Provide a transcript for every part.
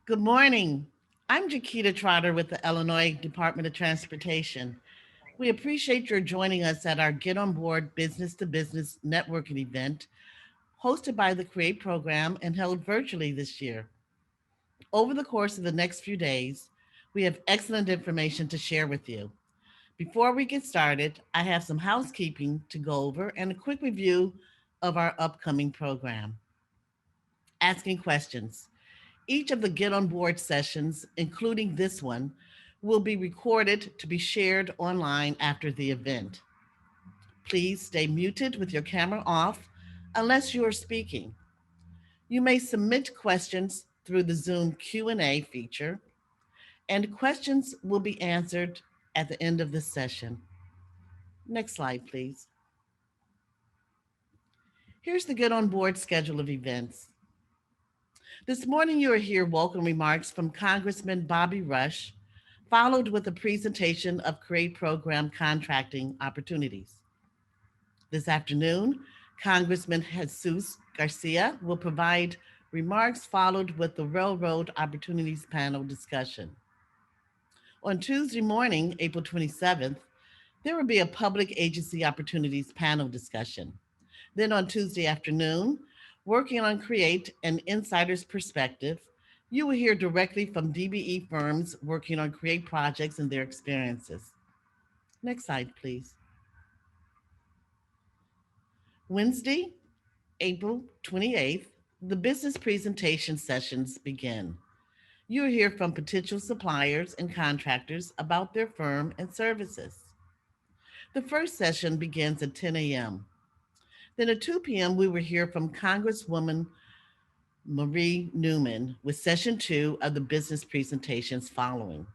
Good morning. I'm Jaquita Trotter with the Illinois Department of Transportation. We appreciate your joining us at our Get On Board Business to Business networking event hosted by the CREATE program and held virtually this year. Over the course of the next few days, we have excellent information to share with you. Before we get started, I have some housekeeping to go over and a quick review of our upcoming program. Asking questions. Each of the Get On Board sessions, including this one, will be recorded to be shared online after the event. Please stay muted with your camera off unless you are speaking. You may submit questions through the Zoom Q&A feature, and questions will be answered at the end of the session. Next slide, please. Here's the Get On Board schedule of events. This morning, you will hear welcome remarks from Congressman Bobby Rush, followed with a presentation of CREATE program contracting opportunities. This afternoon, Congressman Jesus Garcia will provide remarks followed with the Railroad Opportunities panel discussion. On Tuesday morning, April 27th, there will be a Public Agency Opportunities panel discussion. Then on Tuesday afternoon, working on CREATE an Insider's Perspective, you will hear directly from DBE firms working on CREATE projects and their experiences. Next slide, please. Wednesday, April 28th, the business presentation sessions begin. You'll hear from potential suppliers and contractors about their firm and services. The first session begins at 10 a.m. Then at 2 p.m., we will hear from Congresswoman Marie Newman with session 2 of the business presentations following.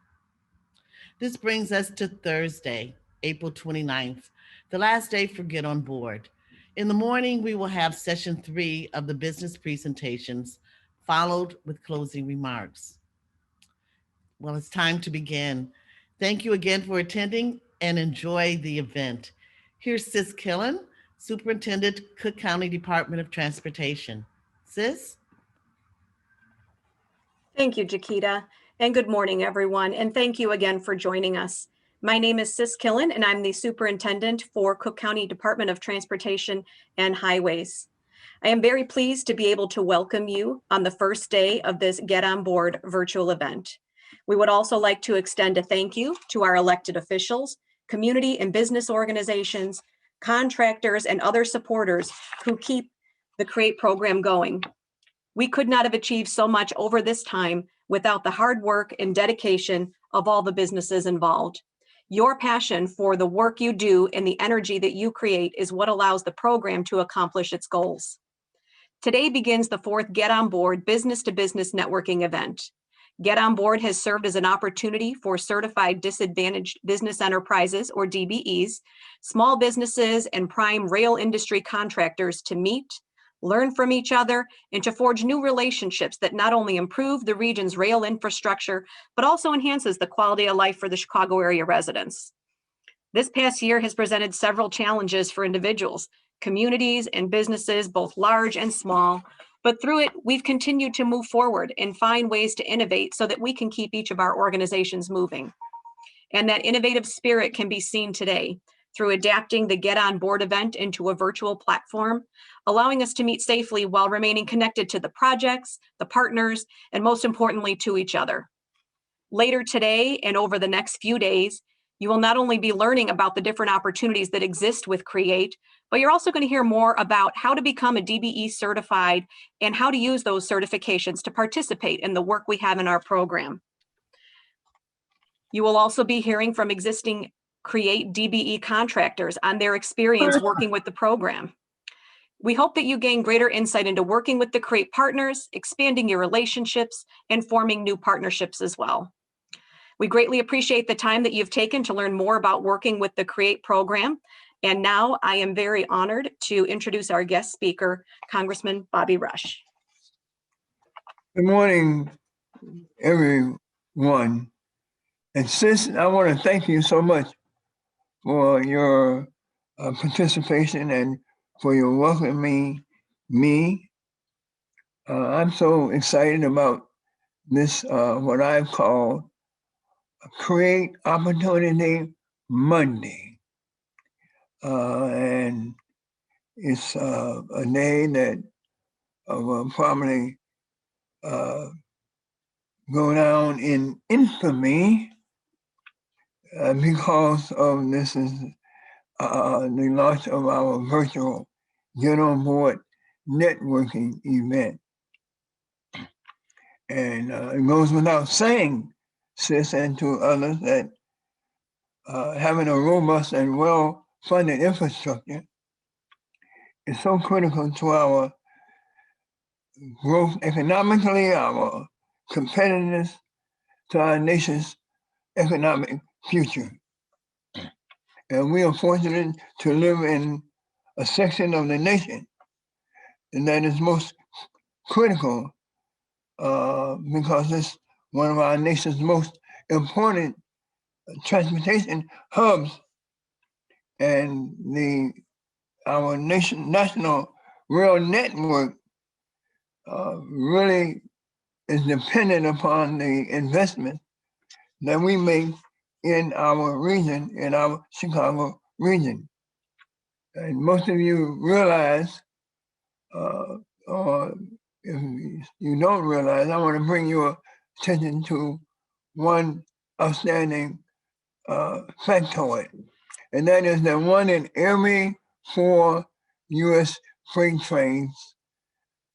This brings us to Thursday, April 29th, the last day for Get On Board. In the morning, we will have session 3 of the business presentations, followed with closing remarks. Well, it's time to begin. Thank you again for attending and enjoy the event. Here's Sis Killen, Superintendent, Cook County Department of Transportation. Sis? Thank you, Jaquita, and good morning, everyone, and thank you again for joining us. My name is Sis Killen, and I'm the Superintendent for Cook County Department of Transportation and Highways. I am very pleased to be able to welcome you on the first day of this Get On Board virtual event. We would also like to extend a thank you to our elected officials, community and business organizations, contractors, and other supporters who keep the CREATE program going. We could not have achieved so much over this time without the hard work and dedication of all the businesses involved. Your passion for the work you do and the energy that you create is what allows the program to accomplish its goals. Today begins the fourth Get On Board Business to Business Networking event. Get On Board has served as an opportunity for certified disadvantaged business enterprises, or DBEs, small businesses, and prime rail industry contractors to meet, learn from each other, and to forge new relationships that not only improve the region's rail infrastructure, but also enhances the quality of life for the Chicago area residents. This past year has presented several challenges for individuals, communities, and businesses, both large and small, but through it, we've continued to move forward and find ways to innovate so that we can keep each of our organizations moving. And that innovative spirit can be seen today through adapting the Get On Board event into a virtual platform, allowing us to meet safely while remaining connected to the projects, the partners, and most importantly, to each other. Later today and over the next few days, you will not only be learning about the different opportunities that exist with CREATE, but you're also going to hear more about how to become a DBE certified and how to use those certifications to participate in the work we have in our program. You will also be hearing from existing CREATE DBE contractors on their experience working with the program. We hope that you gain greater insight into working with the CREATE partners, expanding your relationships, and forming new partnerships as well. We greatly appreciate the time that you've taken to learn more about working with the CREATE program. And now I am very honored to introduce our guest speaker, Congressman Bobby Rush. Good morning, everyone. And Sis, I want to thank you so much for your participation and for your welcoming me. I'm so excited about this what I've called Create Opportunity Monday. And it's a day that will probably go down in infamy because of this is the launch of our virtual Get On Board networking event. And it goes without saying, sis, and to others, that having a robust and well-funded infrastructure is so critical to our growth economically, our competitiveness, to our nation's economic future. And we are fortunate to live in a section of the nation that is most critical because it's one of our nation's most important transportation hubs, and our national rail network really is dependent upon the investment that we make in our region, in our Chicago region. And most of you realize, or if you don't realize, I want to bring your attention to one outstanding factoid, and that is that 1 in every 4 U.S. freight trains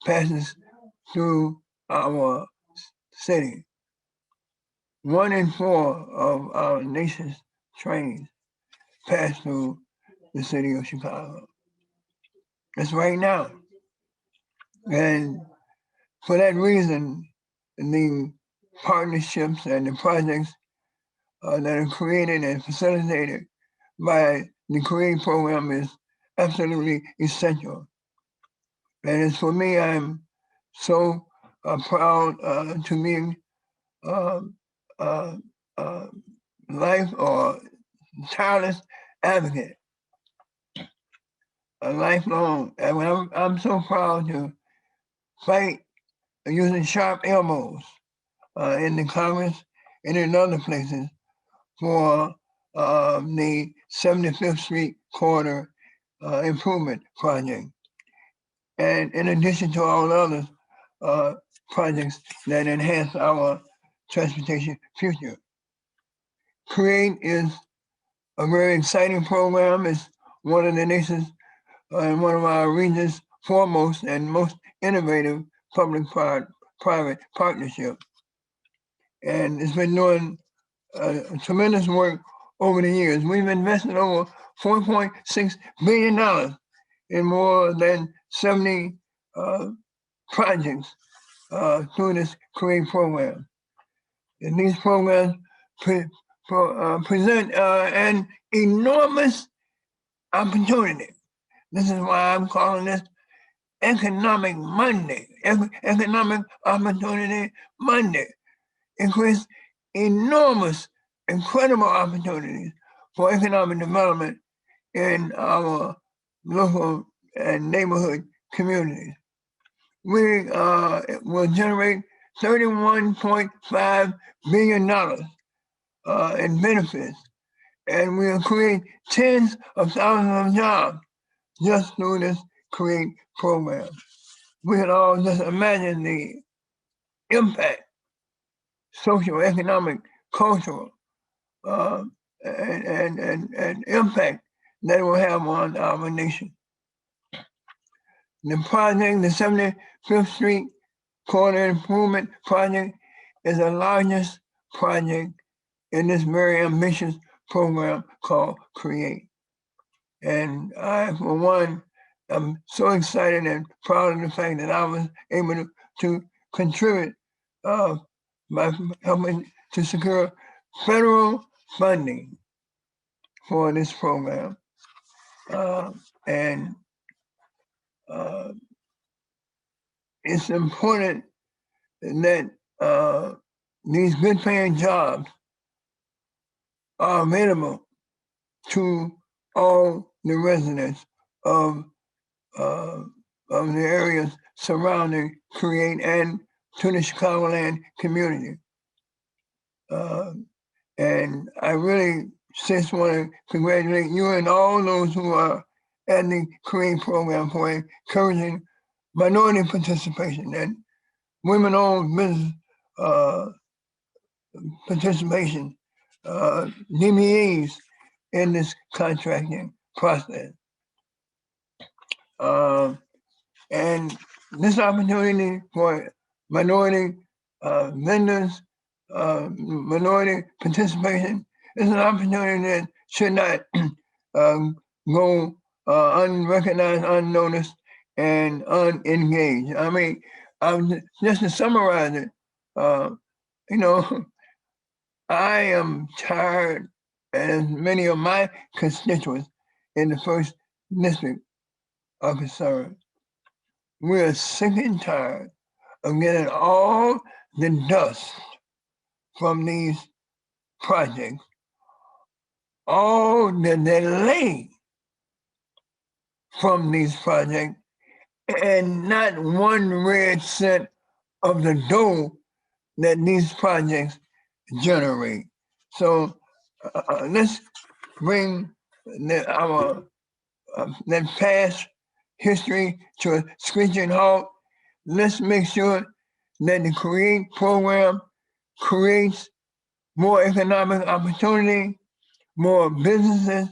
passes through our city. 1 in 4 of our nation's trains pass through the city of Chicago. That's right now. And for that reason, the partnerships and the projects that are created and facilitated by the CREATE program is absolutely essential. And as for me, I'm so proud to be life or tireless advocate, a lifelong. And I'm so proud to fight using sharp elbows in the Congress and in other places for the 75th Street Corridor Improvement Project. And in addition to all other projects that enhance our transportation future. CREATE is a very exciting program. It's one of the nation's and one of our region's foremost and most innovative public-private partnerships. And it's been doing tremendous work over the years. We've invested over $4.6 billion in more than 70 projects through this CREATE program. And these programs present an enormous opportunity. This is why I'm calling this Economic Monday, Economic Opportunity Monday. It creates enormous, incredible opportunities for economic development in our local and neighborhood communities. We will generate $31.5 billion in benefits, and we'll create tens of thousands of jobs just through this CREATE program. We can all just imagine the impact, social, economic, cultural, and impact that it will have on our nation. The project, the 75th Street Corridor Improvement Project, is the largest project in this very ambitious program called CREATE. And I, for one, am so excited and proud of the fact that I was able to contribute by helping to secure federal funding for this program. And it's important that these good paying jobs are available to all the residents of the areas surrounding CREATE and to the Chicagoland community. And I really just want to congratulate you and all those who are at the CREATE program for encouraging minority participation and women-owned business participation, DBEs in this contracting process. And this opportunity for minority vendors, minority participation is an opportunity that should not go unrecognized, unnoticed, and unengaged. I mean, just to summarize it, you know, I am tired, as many of my constituents in the first district are concerned. We are sick and tired of getting all the dust from these projects, all the delay from these projects, and not one red cent of the dough that these projects generate. So let's bring our that past history to a screeching halt. Let's make sure that the CREATE program creates more economic opportunity, more businesses,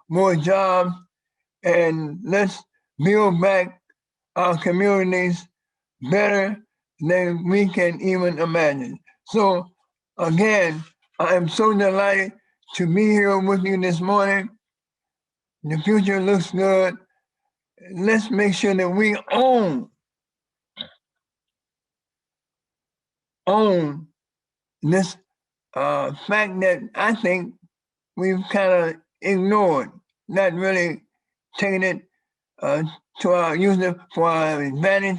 more jobs, and let's build back our communities better than we can even imagine. So again, I am so delighted to be here with you this morning. The future looks good. Let's make sure that we own this fact that I think we've kind of ignored, not really taking it to our using it for our advantage,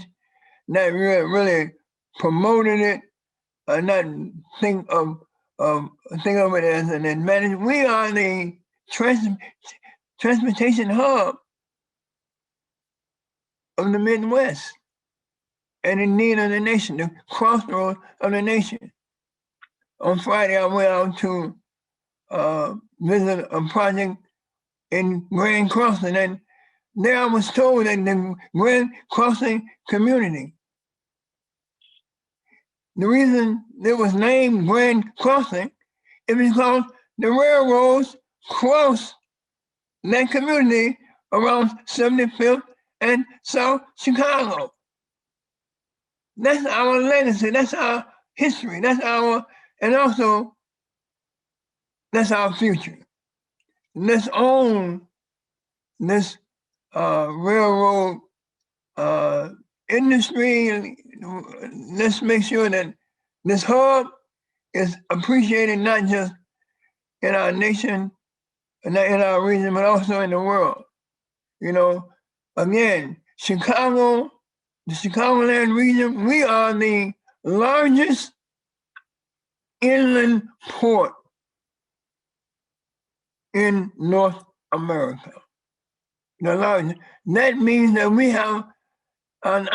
not really promoting it, not think of it as an advantage. We are the transportation hub of the Midwest and indeed of the nation, the crossroads of the nation. On Friday, I went out to visit a project in Grand Crossing, and there I was told that the Grand Crossing community, the reason it was named Grand Crossing is because the railroads crossed that community around 75th and South Chicago. That's our legacy, that's our history, and also that's our future. Let's own this railroad industry. Let's make sure that this hub is appreciated not just in our nation, and not in our region, but also in the world. You know, again, Chicago, the Chicagoland region, we are the largest inland port in North America. The largest. That means that we have an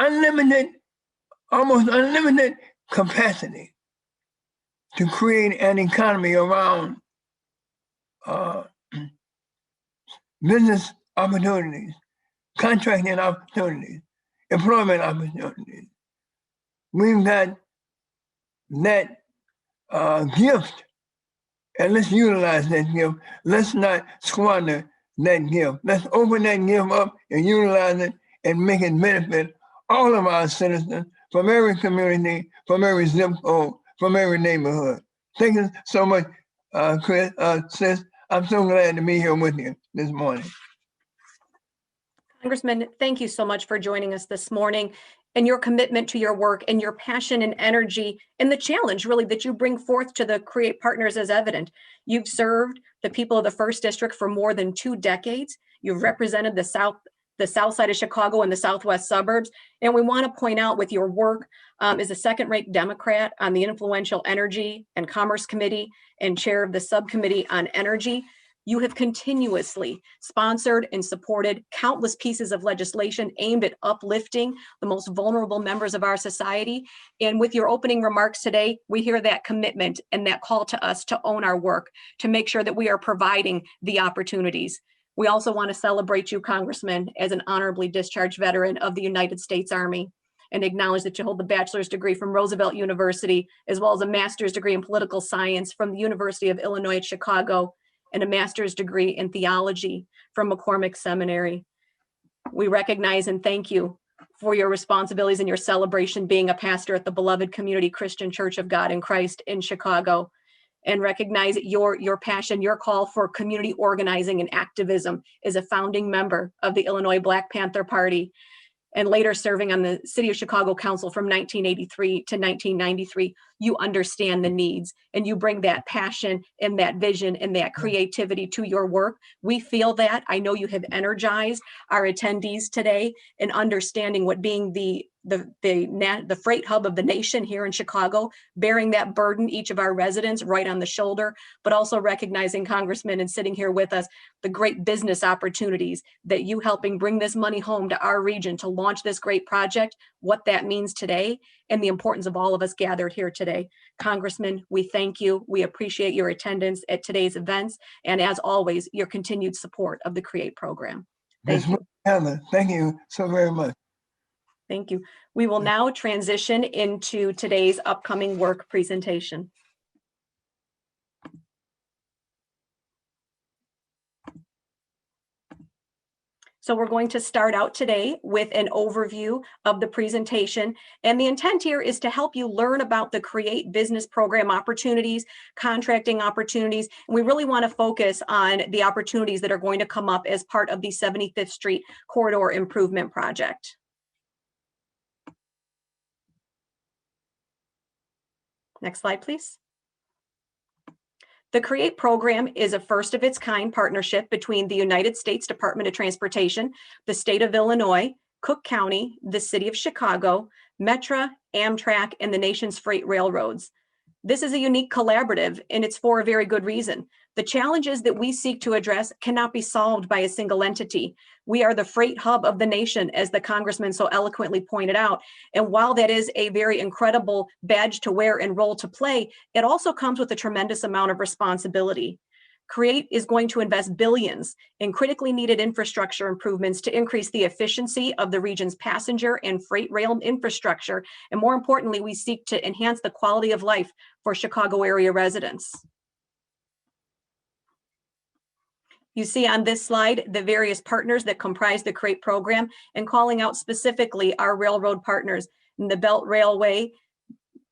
almost unlimited capacity to create an economy around business opportunities, contracting opportunities, employment opportunities. We've got that gift, and let's utilize that gift. Let's not squander that gift. Let's open that gift up and utilize it and make it benefit all of our citizens from every community, from every zip code, from every neighborhood. Thank you so much, Chris, sis. I'm so glad to be here with you this morning. Congressman, thank you so much for joining us this morning, and your commitment to your work and your passion and energy and the challenge really that you bring forth to the CREATE partners is evident. You've served the people of the 1st District for more than 2 decades. You've represented the south side of Chicago and the southwest suburbs. And we want to point out with your work as a second-rate Democrat on the influential Energy and Commerce Committee and chair of the subcommittee on energy, You have continuously sponsored and supported countless pieces of legislation aimed at uplifting the most vulnerable members of our society. And with your opening remarks today, we hear that commitment and that call to us to own our work, to make sure that we are providing the opportunities. We also want to celebrate you, Congressman, as an honorably discharged veteran of the United States Army, and acknowledge that you hold the bachelor's degree from Roosevelt University, as well as a master's degree in political science from the University of Illinois at Chicago, and a master's degree in theology from McCormick Seminary. We recognize and thank you for your responsibilities and your celebration being a pastor at the beloved Community Christian Church of God in Christ in Chicago, and recognize your passion, your call for community organizing and activism as a founding member of the Illinois Black Panther Party, and later serving on the City of Chicago Council from 1983 to 1993, you understand the needs and you bring that passion and that vision and that creativity to your work. We feel that. I know you have energized our attendees today in understanding what being the freight hub of the nation here in Chicago, bearing that burden, each of our residents right on the shoulder, but also recognizing, Congressman, and sitting here with us, the great business opportunities that you helping bring this money home to our region to launch this great project, what that means today, and the importance of all of us gathered here today. Congressman, we thank you. We appreciate your attendance at today's events, and as always, your continued support of the CREATE program. Thank you. Thank you so very much. Thank you. We will now transition into today's upcoming work presentation. So we're going to start out today with an overview of the presentation. And the intent here is to help you learn about the CREATE business program opportunities, contracting opportunities. And we really want to focus on the opportunities that are going to come up as part of the 75th Street Corridor Improvement Project. Next slide, please. The CREATE program is a first of its kind partnership between the United States Department of Transportation, the state of Illinois, Cook County, the city of Chicago, Metra, Amtrak, and the nation's freight railroads. This is a unique collaborative, and it's for a very good reason. The challenges that we seek to address cannot be solved by a single entity. We are the freight hub of the nation, as the Congressman so eloquently pointed out. And while that is a very incredible badge to wear and role to play, it also comes with a tremendous amount of responsibility. CREATE is going to invest billions in critically needed infrastructure improvements to increase the efficiency of the region's passenger and freight rail infrastructure. And more importantly, we seek to enhance the quality of life for Chicago area residents. You see on this slide the various partners that comprise the CREATE program, and calling out specifically our railroad partners in the Belt Railway,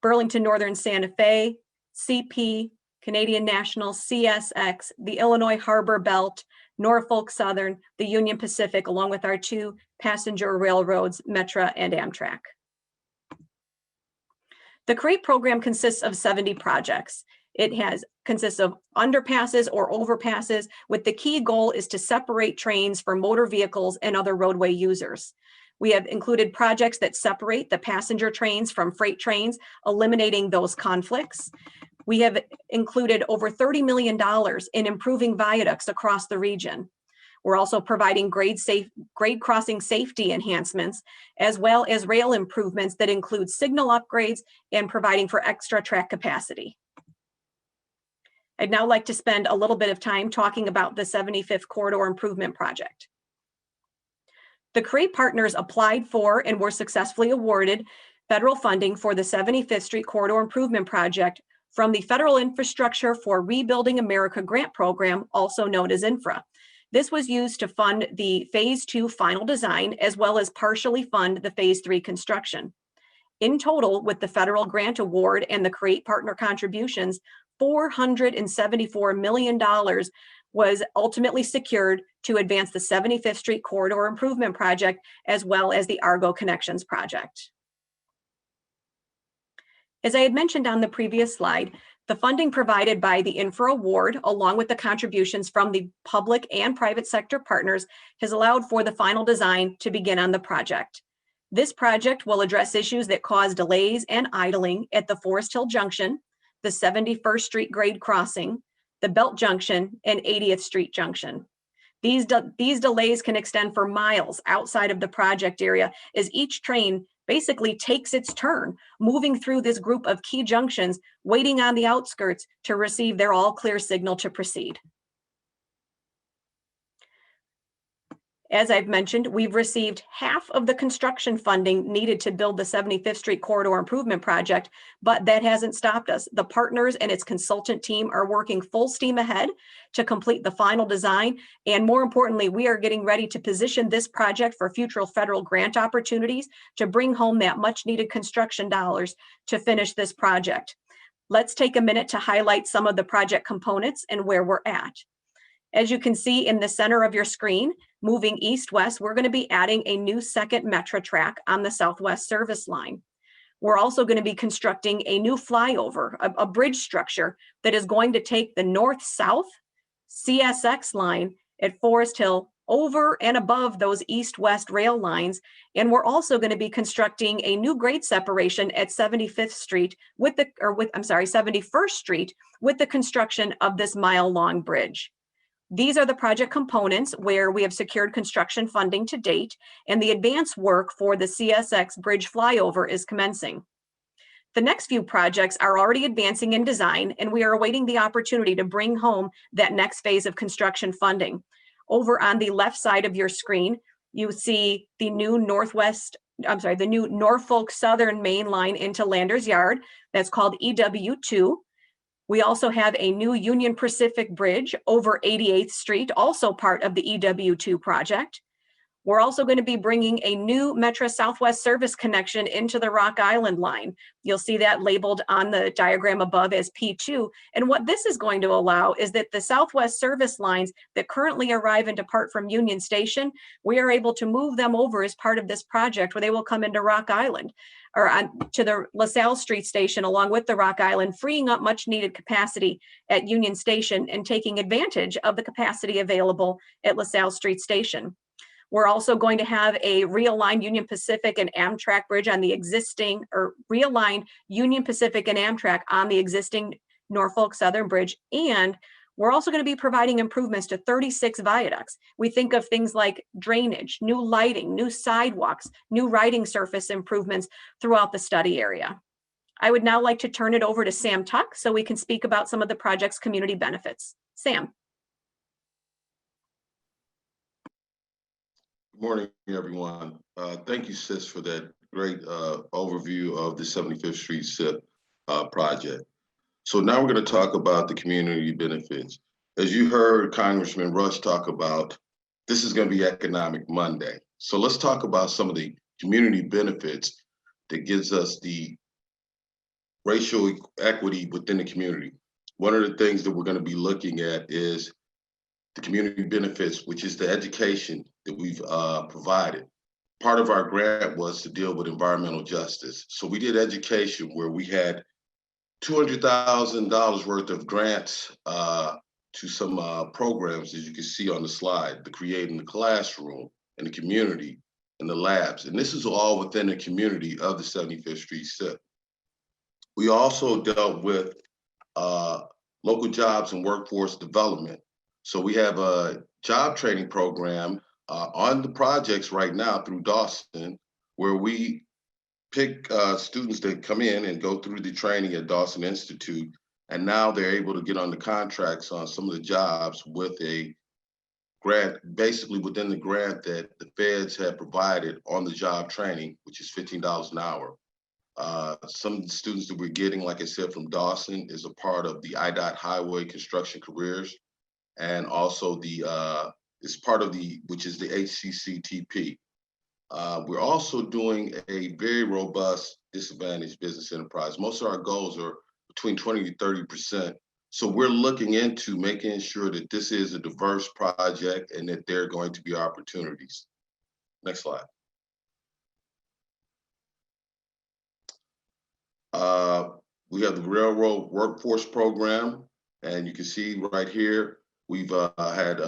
Burlington Northern Santa Fe, CP, Canadian National, CSX, the Illinois Harbor Belt, Norfolk Southern, the Union Pacific, along with our two passenger railroads, Metra and Amtrak. The CREATE program consists of 70 projects. It consists of underpasses or overpasses, with the key goal is to separate trains for motor vehicles and other roadway users. We have included projects that separate the passenger trains from freight trains, eliminating those conflicts. We have included over $30 million in improving viaducts across the region. We're also providing grade crossing safety enhancements, as well as rail improvements that include signal upgrades and providing for extra track capacity. I'd now like to spend a little bit of time talking about the 75th Corridor Improvement Project. The CREATE partners applied for and were successfully awarded federal funding for the 75th Street Corridor Improvement Project from the Federal Infrastructure for Rebuilding America Grant Program, also known as INFRA. This was used to fund the Phase 2 final design, as well as partially fund the Phase 3 construction. In total, with the federal grant award and the CREATE partner contributions, $474 million was ultimately secured to advance the 75th Street Corridor Improvement Project, as well as the Argo Connections Project. As I had mentioned on the previous slide, the funding provided by the INFRA award, along with the contributions from the public and private sector partners, has allowed for the final design to begin on the project. This project will address issues that cause delays and idling at the Forest Hill Junction, the 71st Street grade crossing, the Belt Junction, and 80th Street Junction. These delays can extend for miles outside of the project area as each train basically takes its turn, moving through this group of key junctions, waiting on the outskirts to receive their all clear signal to proceed. As I've mentioned, we've received half of the construction funding needed to build the 75th Street Corridor Improvement Project, but that hasn't stopped us. The partners and its consultant team are working full steam ahead to complete the final design. And more importantly, we are getting ready to position this project for future federal grant opportunities to bring home that much needed construction dollars to finish this project. Let's take a minute to highlight some of the project components and where we're at. As you can see in the center of your screen, moving east-west, we're going to be adding a new second Metra track on the Southwest service line. We're also going to be constructing a new flyover, a bridge structure that is going to take the north-south CSX line at Forest Hill over and above those east-west rail lines. And we're also going to be constructing a new grade separation at 75th Street 71st Street with the construction of this mile-long bridge. These are the project components where we have secured construction funding to date, and the advance work for the CSX bridge flyover is commencing. The next few projects are already advancing in design, and we are awaiting the opportunity to bring home that next phase of construction funding. Over on the left side of your screen, you see the new Norfolk Southern Main Line into Landers Yard. That's called EW2. We also have a new Union Pacific Bridge over 88th Street, also part of the EW2 project. We're also going to be bringing a new Metra Southwest service connection into the Rock Island line. You'll see that labeled on the diagram above as P2. And what this is going to allow is that the Southwest service lines that currently arrive and depart from Union Station, we are able to move them over as part of this project where they will come into Rock Island or to the LaSalle Street Station along with the Rock Island, freeing up much needed capacity at Union Station and taking advantage of the capacity available at LaSalle Street Station. We're also going to have a realigned Union Pacific and Amtrak bridge on the existing, or realigned Union Pacific and Amtrak on the existing Norfolk Southern Bridge. And we're also going to be providing improvements to 36 viaducts. We think of things like drainage, new lighting, new sidewalks, new riding surface improvements throughout the study area. I would now like to turn it over to Sam Tuck so we can speak about some of the project's community benefits. Sam. Good morning, everyone. Thank you, Sis, for that great overview of the 75th Street SIP project. So now we're going to talk about the community benefits. As you heard Congressman Rush talk about, this is going to be Economic Monday. So let's talk about some of the community benefits that gives us the racial equity within the community. One of the things that we're going to be looking at is the community benefits, which is the education that we've provided. Part of our grant was to deal with environmental justice. So we did education where we had $200,000 worth of grants to some programs, as you can see on the slide, the Creating the Classroom and the community and the labs. And this is all within the community of the 75th Street SIP. We also dealt with local jobs and workforce development. So we have a job training program on the projects right now through Dawson, where we pick students that come in and go through the training at Dawson Institute, and now they're able to get on the contracts on some of the jobs with a grant, basically within the grant that the feds have provided on the job training, which is $15 an hour. Some of the students that we're getting, like I said, from Dawson is a part of the IDOT Highway Construction Careers, and also the is part of the, which is the HCCTP. We're also doing a very robust disadvantaged business enterprise. Most of our goals are between 20 to 30%. So we're looking into making sure that this is a diverse project and that there are going to be opportunities. Next slide. We have the Railroad Workforce Program, and you can see right here, we've had,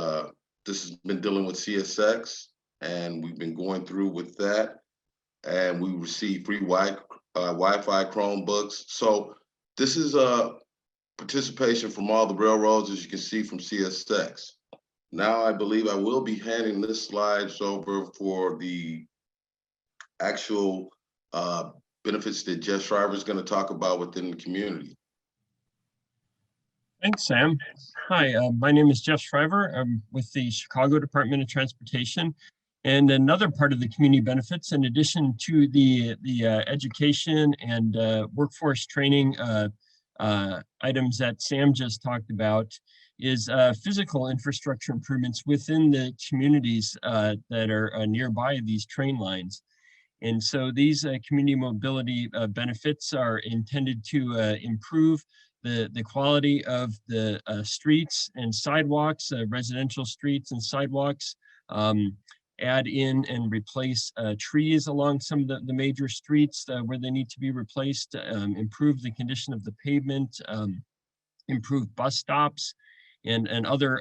this has been dealing with CSX, and we've been going through with that, and we receive free Wi-Fi Chromebooks. So this is participation from all the railroads, as you can see from CSX. Now, I believe I will be handing this slides over for the actual benefits that Jeff Shriver is going to talk about within the community. Thanks, Sam. Hi, my name is Jeff Shriver. I'm with the Chicago Department of Transportation. And another part of the community benefits, in addition to the education and workforce training items that Sam just talked about, is physical infrastructure improvements within the communities that are nearby these train lines. And so these community mobility benefits are intended to improve the quality of the streets and sidewalks, residential streets and sidewalks, add in and replace trees along some of the major streets where they need to be replaced, improve the condition of the pavement, improve bus stops, and other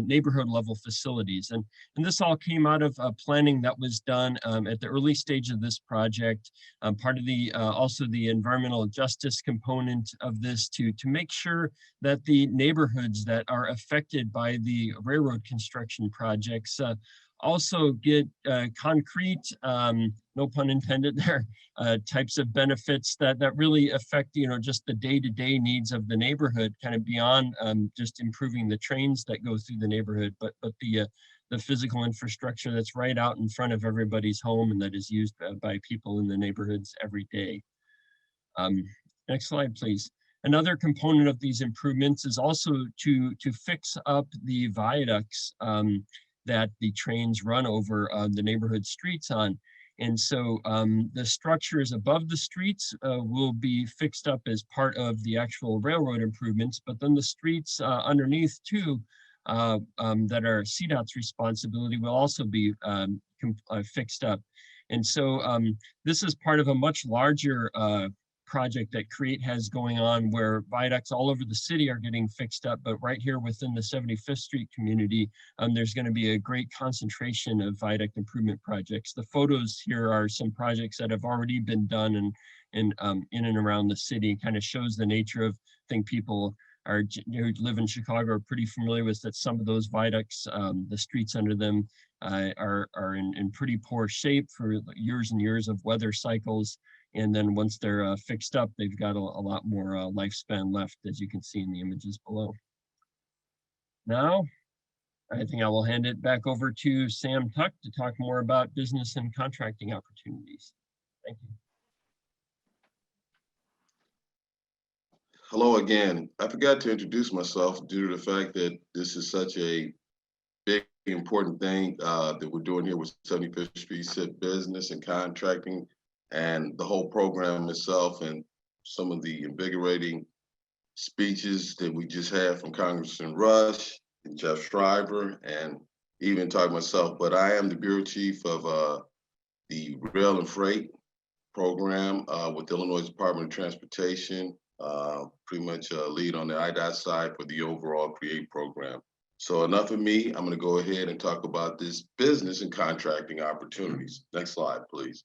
neighborhood level facilities. And this all came out of planning that was done at the early stage of this project, part of the also the environmental justice component of this to make sure that the neighborhoods that are affected by the railroad construction projects also get concrete, no pun intended there, types of benefits that really affect, just the day-to-day needs of the neighborhood, kind of beyond just improving the trains that go through the neighborhood, but the physical infrastructure that's right out in front of everybody's home and that is used by people in the neighborhoods every day. Next slide, please. Another component of these improvements is also to fix up the viaducts that the trains run over the neighborhood streets on. And so the structures above the streets will be fixed up as part of the actual railroad improvements, but then the streets underneath too, that are CDOT's responsibility, will also be fixed up. And so this is part of a much larger project that CREATE has going on, where viaducts all over the city are getting fixed up, but right here within the 75th Street community, there's going to be a great concentration of viaduct improvement projects. The photos here are some projects that have already been done in and around the city. Kind of shows the nature of, I think people who live in Chicago are pretty familiar with that. Some of those viaducts, the streets under them are in pretty poor shape for years and years of weather cycles. And then once they're fixed up, they've got a lot more lifespan left, as you can see in the images below. Now, I think I will hand it back over to Sam Tuck to talk more about business and contracting opportunities. Thank you. Hello again. I forgot to introduce myself due to the fact that this is such a big, important thing that we're doing here with 75th Street SIP Business and Contracting, and the whole program itself, and some of the invigorating speeches that we just had from Congressman Rush and Jeff Shriver, and even talking myself. But I am the Bureau Chief of the Rail and Freight program with Illinois Department of Transportation, pretty much lead on the IDOT side for the overall CREATE program. So enough of me, I'm gonna go ahead and talk about this business and contracting opportunities. Next slide, please.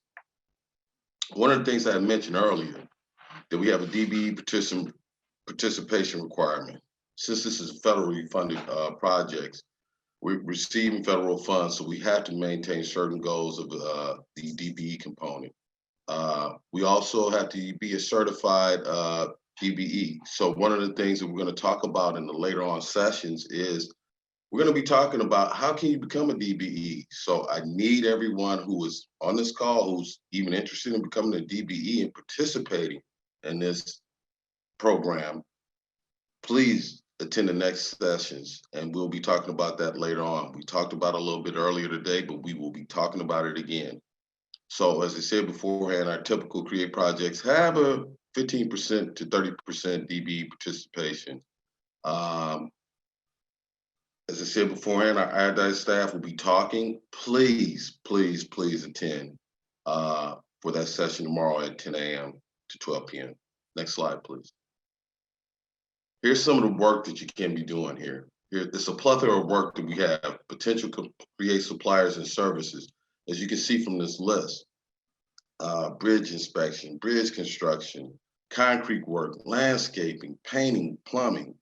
One of the things I had mentioned earlier, that we have a DBE participation requirement. Since this is federally funded projects, we're receiving federal funds, so we have to maintain certain goals of the DBE component. We also have to be a certified DBE. So one of the things that we're going to talk about in the later on sessions is we're going to be talking about how can you become a DBE. So I need everyone who is on this call who's even interested in becoming a DBE and participating in this program, please attend the next sessions, and we'll be talking about that later on. We talked about it a little bit earlier today, but we will be talking about it again. So as I said beforehand, our typical CREATE projects have a 15% to 30% DBE participation. As I said beforehand, our IDOT staff will be talking. Please, please, please attend for that session tomorrow at 10 a.m. to 12 p.m. Next slide, please. Here's some of the work that you can be doing here. There's a plethora of work that we have, potential CREATE suppliers and services. As you can see from this list, bridge inspection, bridge construction, concrete work, landscaping, painting, plumbing.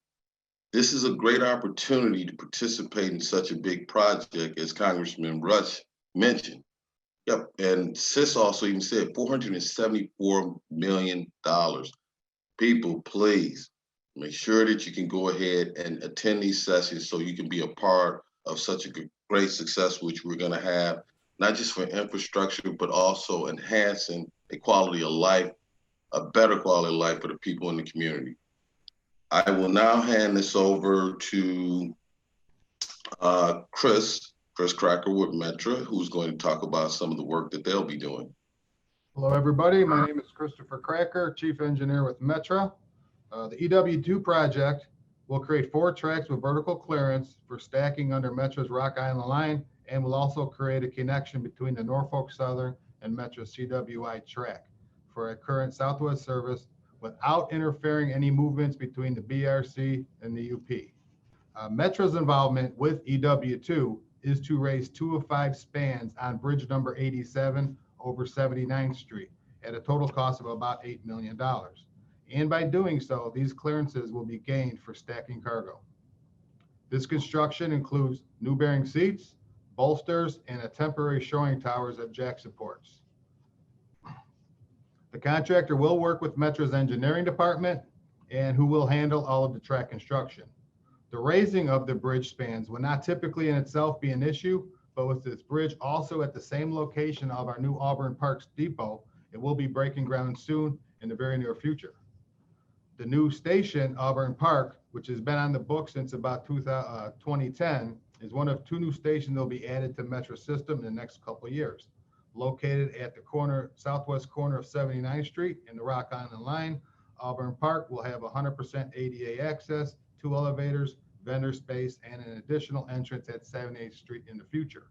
This is a great opportunity to participate in such a big project as Congressman Rush mentioned. Yep, and Sis also even said $474 million. People, please make sure that you can go ahead and attend these sessions so you can be a part of such a great success, which we're gonna have, not just for infrastructure, but also enhancing a quality of life, a better quality of life for the people in the community. I will now hand this over to Chris Cracker with Metra, who's going to talk about some of the work that they'll be doing. Hello, everybody. My name is Christopher Cracker, Chief Engineer with Metra. The EW2 project will create 4 tracks with vertical clearance for stacking under Metra's Rock Island line, and will also create a connection between the Norfolk Southern and Metra CWI track for a current Southwest service without interfering any movements between the BRC and the UP. Metra's involvement with EW2 is to raise 2 of 5 spans on bridge number 87 over 79th Street at a total cost of about $8 million. And by doing so, these clearances will be gained for stacking cargo. This construction includes new bearing seats, bolsters, and a temporary shoring towers at jack supports. The contractor will work with Metra's engineering department and who will handle all of the track construction. The raising of the bridge spans will not typically in itself be an issue, but with this bridge also at the same location of our new Auburn Parks Depot, it will be breaking ground soon in the very near future. The new station, Auburn Park, which has been on the books since about 2010, is one of 2 new stations that will be added to Metra system in the next couple of years. Located at the southwest corner of 79th Street in the Rock Island line, Auburn Park will have 100% ADA access, 2 elevators, vendor space, and an additional entrance at 78th Street in the future.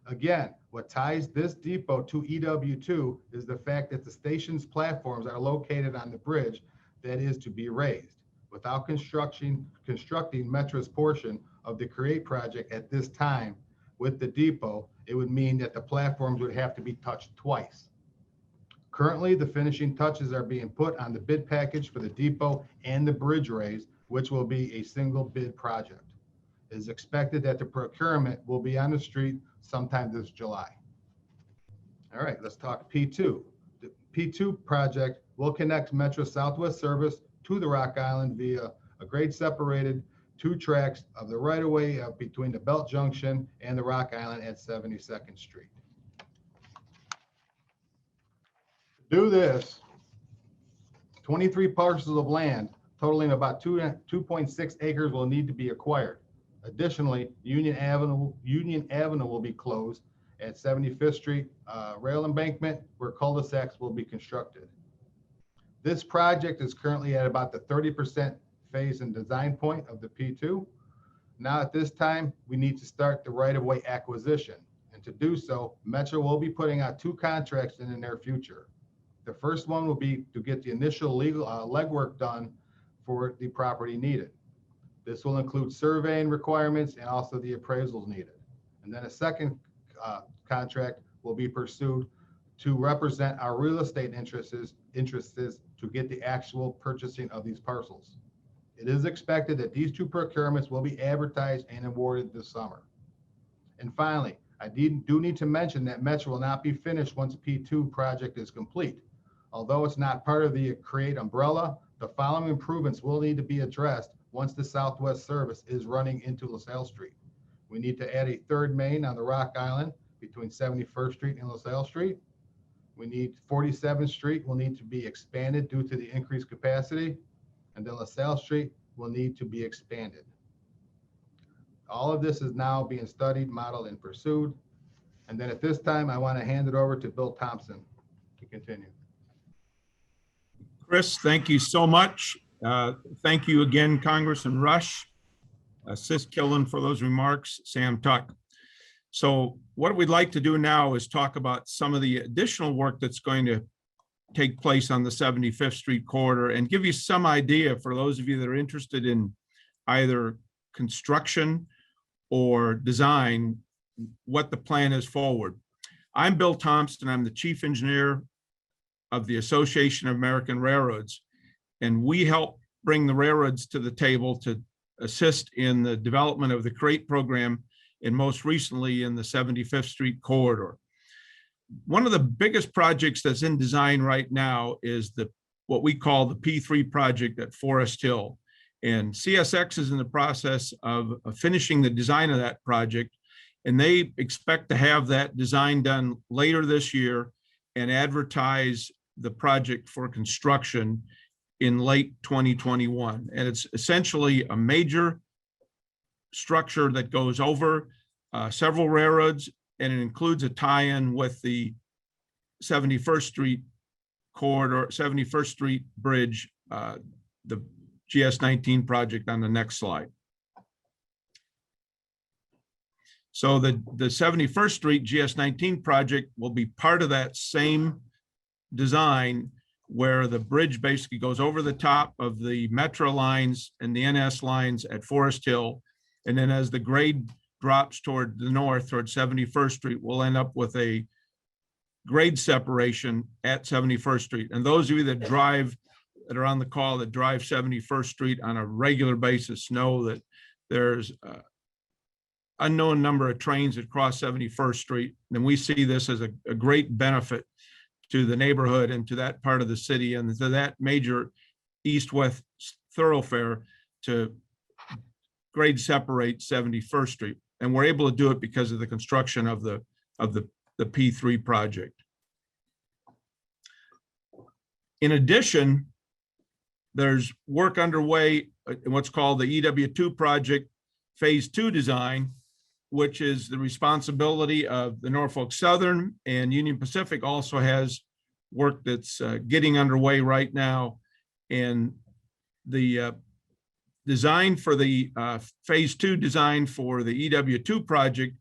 Again, what ties this depot to EW2 is the fact that the station's platforms are located on the bridge that is to be raised. Without constructing Metra's portion of the CREATE project at this time with the depot, it would mean that the platforms would have to be touched twice. Currently, the finishing touches are being put on the bid package for the depot and the bridge raise, which will be a single bid project. It is expected that the procurement will be on the street sometime this July. All right, let's talk P2. The P2 project will connect Metra Southwest service to the Rock Island via a grade separated 2 tracks of the right of way between the Belt Junction and the Rock Island at 72nd Street. To do this, 23 parcels of land totaling about 2.6 acres will need to be acquired. Additionally, Union Avenue will be closed at 75th Street rail embankment where cul-de-sacs will be constructed. This project is currently at about the 30% phase and design point of the P2. Now at this time, we need to start the right-of-way acquisition. And to do so, Metra will be putting out 2 contracts in the near future. The first one will be to get the initial legal legwork done for the property needed. This will include surveying requirements and also the appraisals needed. And then a second contract will be pursued to represent our real estate interests to get the actual purchasing of these parcels. It is expected that these 2 procurements will be advertised and awarded this summer. And finally, I do need to mention that Metra will not be finished once P2 project is complete. Although it's not part of the CREATE umbrella, the following improvements will need to be addressed once the Southwest service is running into LaSalle Street. We need to add a 3rd main on the Rock Island between 71st Street and LaSalle Street. We need 47th Street will need to be expanded due to the increased capacity, and then LaSalle Street will need to be expanded. All of this is now being studied, modeled, and pursued. And then at this time, I want to hand it over to Bill Thompson to continue. Chris, thank you so much. Thank you again, Congressman Rush, Sis Killen for those remarks, Sam Tuck. So what we'd like to do now is talk about some of the additional work that's going to take place on the 75th Street corridor and give you some idea for those of you that are interested in either construction or design, what the plan is forward. I'm Bill Thompson. I'm the Chief Engineer of the Association of American Railroads. And we help bring the railroads to the table to assist in the development of the CREATE program, and most recently in the 75th Street corridor. One of the biggest projects that's in design right now is what we call the P3 project at Forest Hill. And CSX is in the process of finishing the design of that project, and they expect to have that design done later this year and advertise the project for construction in late 2021. And it's essentially a major structure that goes over several railroads, and it includes a tie-in with the 71st Street corridor, 71st Street Bridge, the GS19 project on the next slide. So the 71st Street GS19 project will be part of that same design, where the bridge basically goes over the top of the Metro lines and the NS lines at Forest Hill. And then as the grade drops toward the north, toward 71st Street, we'll end up with a grade separation at 71st Street. And those of you that are on the call that drive 71st Street on a regular basis know that there's an unknown number of trains that cross 71st Street. And we see this as a great benefit to the neighborhood and to that part of the city and to that major east-west thoroughfare to grade separate 71st Street. And we're able to do it because of the construction of the P3 project. In addition, there's work underway in what's called the EW2 project, phase 2 design, which is the responsibility of the Norfolk Southern, and Union Pacific also has work that's getting underway right now. And the design for the phase 2 design for the EW2 project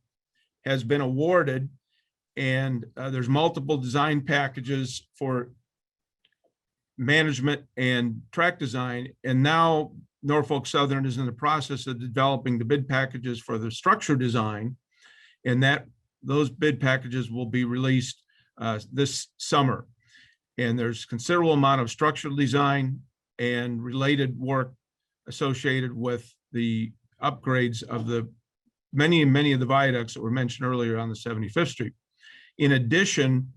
has been awarded, and there's multiple design packages for management and track design. And now Norfolk Southern is in the process of developing the bid packages for the structure design, and those bid packages will be released this summer. And there's considerable amount of structural design and related work associated with the upgrades of the many of the viaducts that were mentioned earlier on the 75th Street. In addition,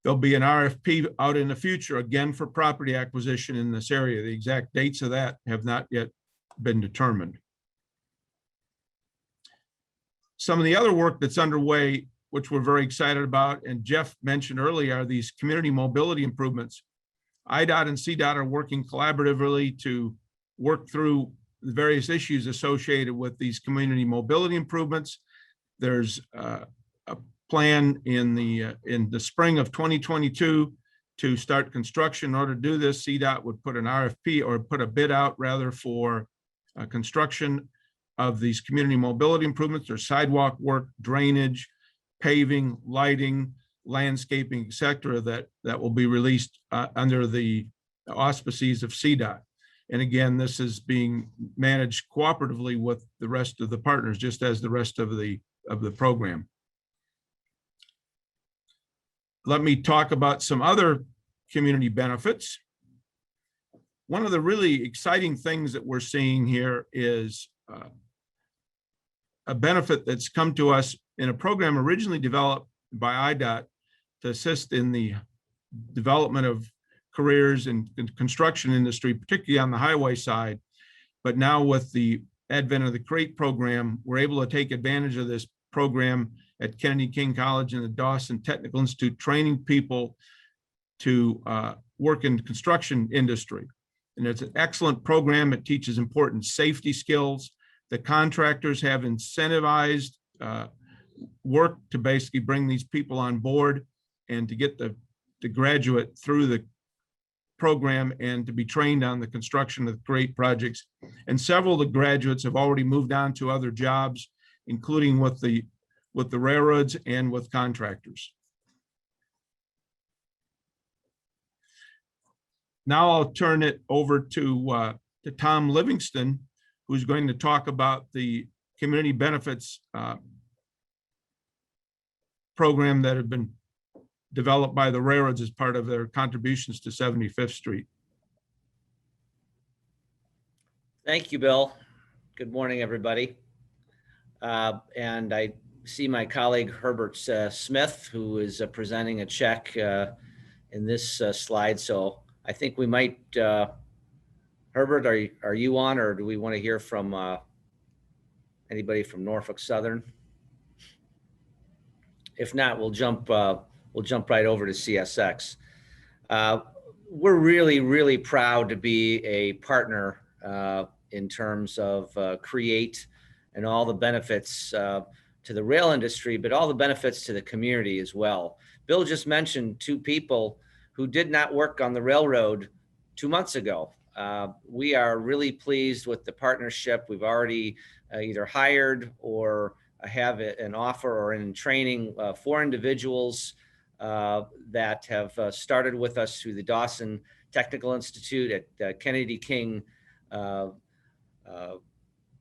there'll be an RFP out in the future, again, for property acquisition in this area. The exact dates of that have not yet been determined. Some of the other work that's underway, which we're very excited about, and Jeff mentioned earlier, are these community mobility improvements. IDOT and CDOT are working collaboratively to work through the various issues associated with these community mobility improvements. There's a plan in the spring of 2022 to start construction. In order to do this, CDOT would put an RFP, or put a bid out rather, for construction of these community mobility improvements. There's sidewalk work, drainage, paving, lighting, landscaping, et cetera, that will be released under the auspices of CDOT. And again, this is being managed cooperatively with the rest of the partners, just as the rest of the program. Let me talk about some other community benefits. One of the really exciting things that we're seeing here is a benefit that's come to us in a program originally developed by IDOT to assist in the development of careers in the construction industry, particularly on the highway side. But now with the advent of the CREATE program, we're able to take advantage of this program at Kennedy King College and the Dawson Technical Institute, training people to work in the construction industry. And it's an excellent program. It teaches important safety skills. The contractors have incentivized work to basically bring these people on board and to get the graduate through the program and to be trained on the construction of great projects. And several of the graduates have already moved on to other jobs, including with the railroads and with contractors. Now I'll turn it over to Tom Livingston, who's going to talk about the community benefits program that have been developed by the railroads as part of their contributions to 75th Street. Thank you, Bill. Good morning, everybody. And I see my colleague Herbert Smith, who is presenting a check in this slide. So I think we might, Herbert, are you on, or do we want to hear from anybody from Norfolk Southern? If not, we'll jump right over to CSX. We're really, really proud to be a partner in terms of CREATE and all the benefits to the rail industry, but all the benefits to the community as well. Bill just mentioned two people who did not work on the railroad 2 months ago. We are really pleased with the partnership. We've already either hired or have an offer or in training 4 individuals that have started with us through the Dawson Technical Institute at Kennedy King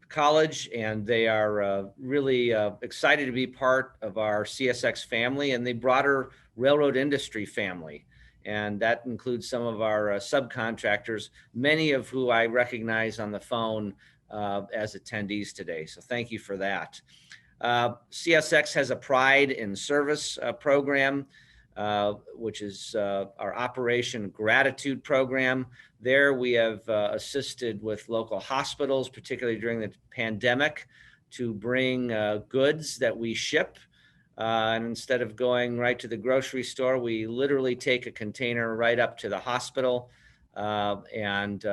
College, and they are really excited to be part of our CSX family and the broader railroad industry family. And that includes some of our subcontractors, many of who I recognize on the phone as attendees today. So thank you for that. CSX has a Pride in Service program, which is our Operation Gratitude program. There we have assisted with local hospitals, particularly during the pandemic, to bring goods that we ship. And instead of going right to the grocery store, we literally take a container right up to the hospital and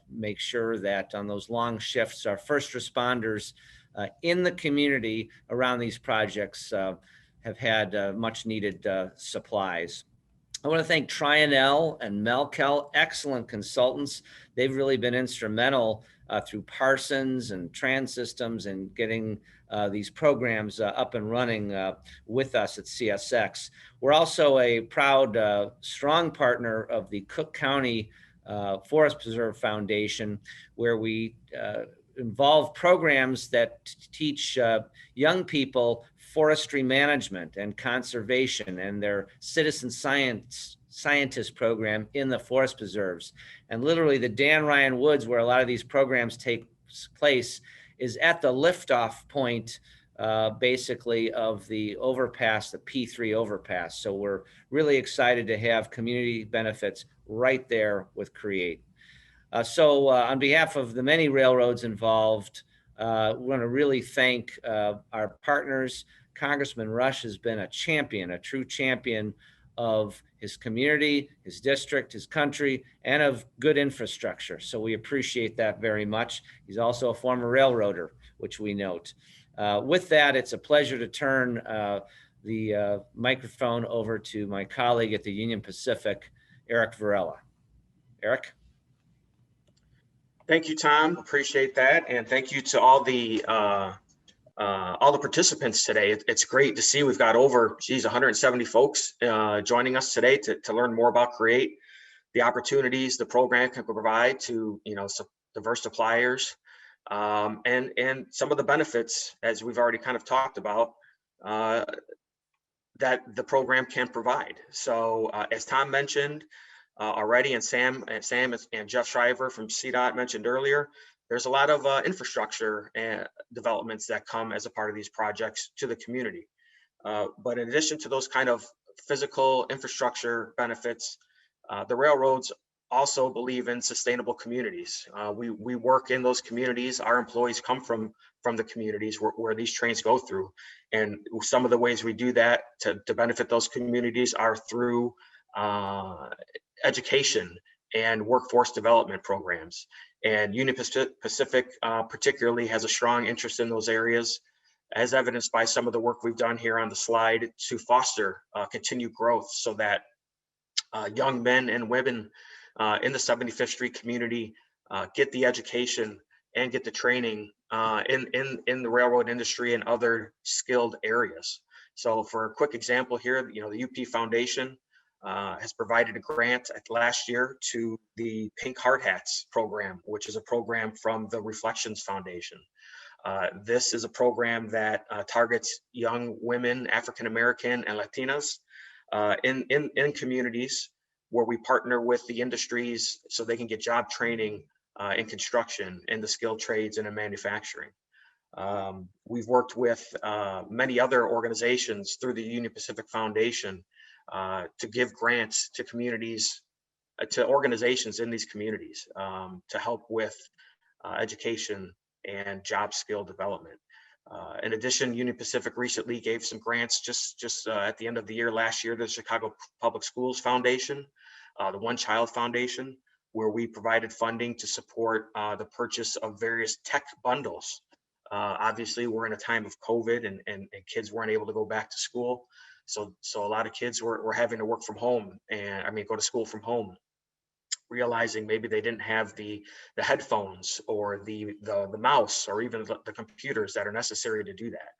make sure that on those long shifts, our first responders in the community around these projects have had much needed supplies. I want to thank Trionel and Melkel, excellent consultants. They've really been instrumental through Parsons and Trans-Systems and getting these programs up and running with us at CSX. We're also a proud, strong partner of the Cook County Forest Preserve Foundation, where we involve programs that teach young people forestry management and conservation, and their citizen scientist program in the forest preserves. And literally the Dan Ryan Woods, where a lot of these programs take place, is at the liftoff point basically of the overpass, the P3 overpass. So we're really excited to have community benefits right there with CREATE. So on behalf of the many railroads involved, we want to really thank our partners. Congressman Rush has been a champion, a true champion of his community, his district, his country, and of good infrastructure. So we appreciate that very much. He's also a former railroader, which we note. With that, it's a pleasure to turn the microphone over to my colleague at the Union Pacific, Eric Varela. Eric? Thank you, Tom. Appreciate that. And thank you to all the participants today. It's great to see we've got over 170 folks joining us today to learn more about CREATE, the opportunities the program can provide to diverse suppliers, and some of the benefits, as we've already kind of talked about, that the program can provide. So as Tom mentioned already, and Sam and Jeff Shriver from CDOT mentioned earlier, there's a lot of infrastructure and developments that come as a part of these projects to the community. But in addition to those kind of physical infrastructure benefits, the railroads also believe in sustainable communities. We work in those communities. Our employees come from the communities where these trains go through. And some of the ways we do that to benefit those communities are through education and workforce development programs. And Union Pacific particularly has a strong interest in those areas, as evidenced by some of the work we've done here on the slide to foster continued growth so that young men and women in the 75th Street community get the education and get the training in the railroad industry and other skilled areas. So for a quick example here, the UP Foundation has provided a grant last year to the Pink Hard Hats program, which is a program from the Reflections Foundation. This is a program that targets young women, African American and Latinas, in communities where we partner with the industries so they can get job training in construction, in the skilled trades, and in manufacturing. We've worked with many other organizations through the Union Pacific Foundation to give grants to communities, to organizations in these communities to help with education and job skill development. In addition, Union Pacific recently gave some grants just at the end of the year last year to the Chicago Public Schools Foundation, the One Child Foundation, where we provided funding to support the purchase of various tech bundles. Obviously, we're in a time of COVID and kids weren't able to go back to school. So a lot of kids were having to work from home and go to school from home, realizing maybe they didn't have the headphones or the mouse or even the computers that are necessary to do that.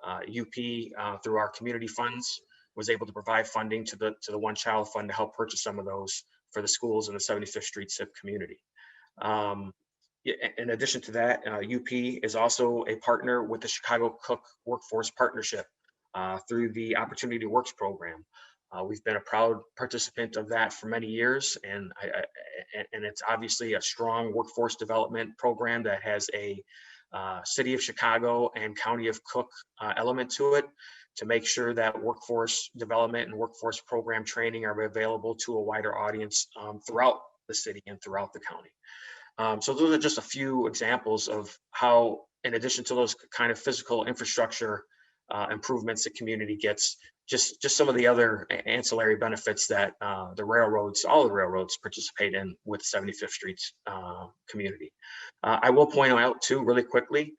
UP through our community funds was able to provide funding to the One Child Fund to help purchase some of those for the schools in the 75th Street SIP community. In addition to that, UP is also a partner with the Chicago Cook Workforce Partnership through the Opportunity Works program. We've been a proud participant of that for many years, and it's obviously a strong workforce development program that has a City of Chicago and County of Cook element to it to make sure that workforce development and workforce program training are available to a wider audience throughout the city and throughout the county. So those are just a few examples of how, in addition to those kind of physical infrastructure improvements the community gets, just some of the other ancillary benefits that all the railroads participate in with 75th Street's community. I will point out too, really quickly,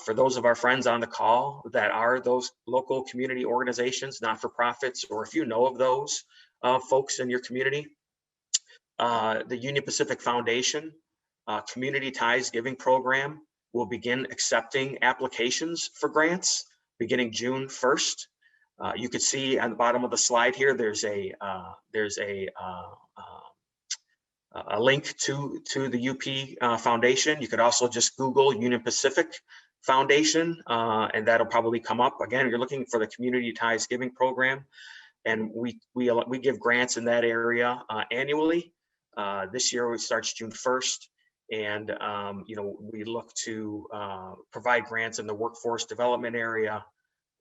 for those of our friends on the call that are those local community organizations, not-for-profits, or if you know of those folks in your community, the Union Pacific Foundation Community Ties Giving Program will begin accepting applications for grants beginning June 1st. You could see on the bottom of the slide here, there's a link to the UP Foundation. You could also just Google Union Pacific Foundation, and that'll probably come up. Again, you're looking for the Community Ties Giving Program, and we give grants in that area annually. This year it starts June 1st. And, we look to provide grants in the workforce development area,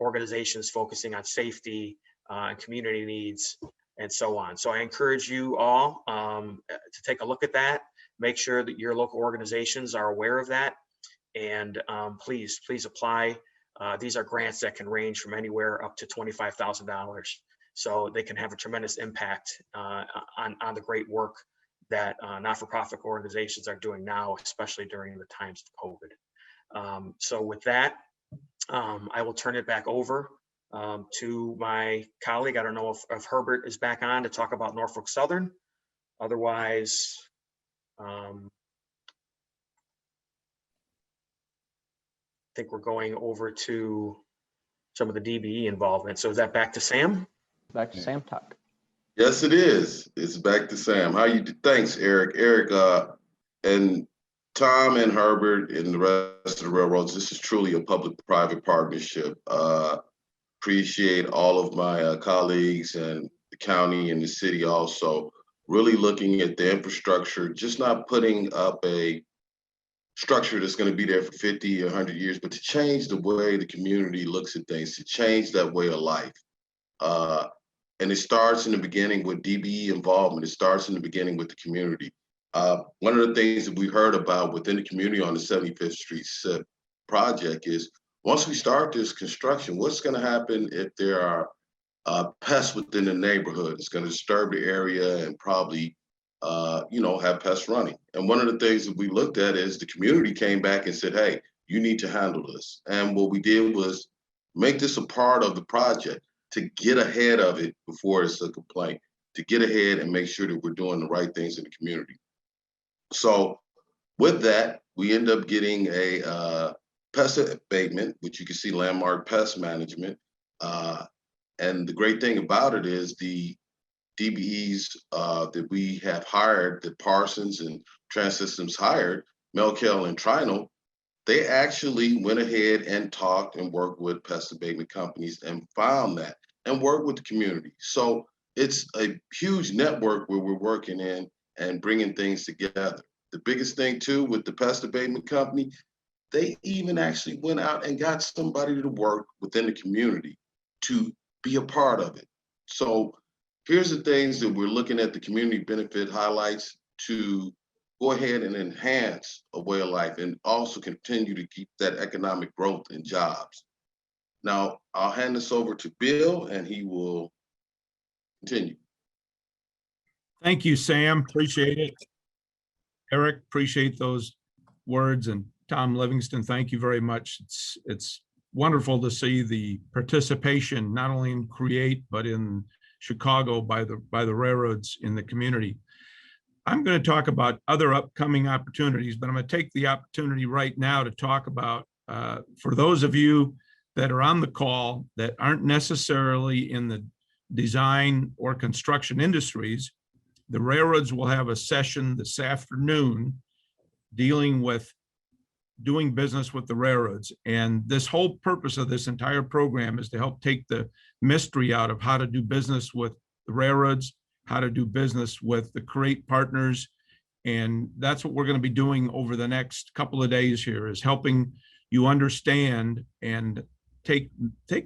organizations focusing on safety and community needs, and so on. So I encourage you all to take a look at that, make sure that your local organizations are aware of that, and please apply. These are grants that can range from anywhere up to $25,000. So they can have a tremendous impact on the great work that not-for-profit organizations are doing now, especially during the times of COVID. So with that, I will turn it back over to my colleague. I don't know if Herbert is back on to talk about Norfolk Southern. Otherwise, I think we're going over to some of the DBE involvement. So is that back to Sam? Back to Sam Tuck. Yes, it is. It's back to Sam. How you do? Thanks, Eric. Eric, and Tom and Herbert and the rest of the railroads, this is truly a public-private partnership. Appreciate all of my colleagues and the county and the city also really looking at the infrastructure, just not putting up a structure that's going to be there for 50 or 100 years, but to change the way the community looks at things, to change that way of life. And it starts in the beginning with DBE involvement. It starts in the beginning with the community. One of the things that we heard about within the community on the 75th Street SIP project is once we start this construction, what's going to happen if there are pests within the neighborhood? It's going to disturb the area and probably, have pests running. And one of the things that we looked at is the community came back and said, hey, you need to handle this. And what we did was make this a part of the project, to get ahead of it before it's a complaint, to get ahead and make sure that we're doing the right things in the community. So with that, we end up getting a pest abatement, which you can see Landmark Pest Management. And the great thing about it is the DBEs that we have hired, that Parsons and Trans-Systems hired, Melkel and Trinal, they actually went ahead and talked and worked with pest abatement companies and found that and work with the community. So it's a huge network where we're working in and bringing things together. The biggest thing too with the pest abatement company, they even actually went out and got somebody to work within the community to be a part of it. So here's the things that we're looking at the community benefit highlights to go ahead and enhance a way of life and also continue to keep that economic growth and jobs. Now, I'll hand this over to Bill and he will continue. Thank you, Sam. Appreciate it. Eric, appreciate those words. And Tom Livingston, thank you very much. It's wonderful to see the participation, not only in CREATE, but in Chicago by the railroads in the community. I'm going to talk about other upcoming opportunities, but I'm going to take the opportunity right now to talk about, for those of you that are on the call that aren't necessarily in the design or construction industries, the railroads will have a session this afternoon dealing with doing business with the railroads. And this whole purpose of this entire program is to help take the mystery out of how to do business with the railroads, how to do business with the CREATE partners. And that's what we're going to be doing over the next couple of days here, is helping you understand and take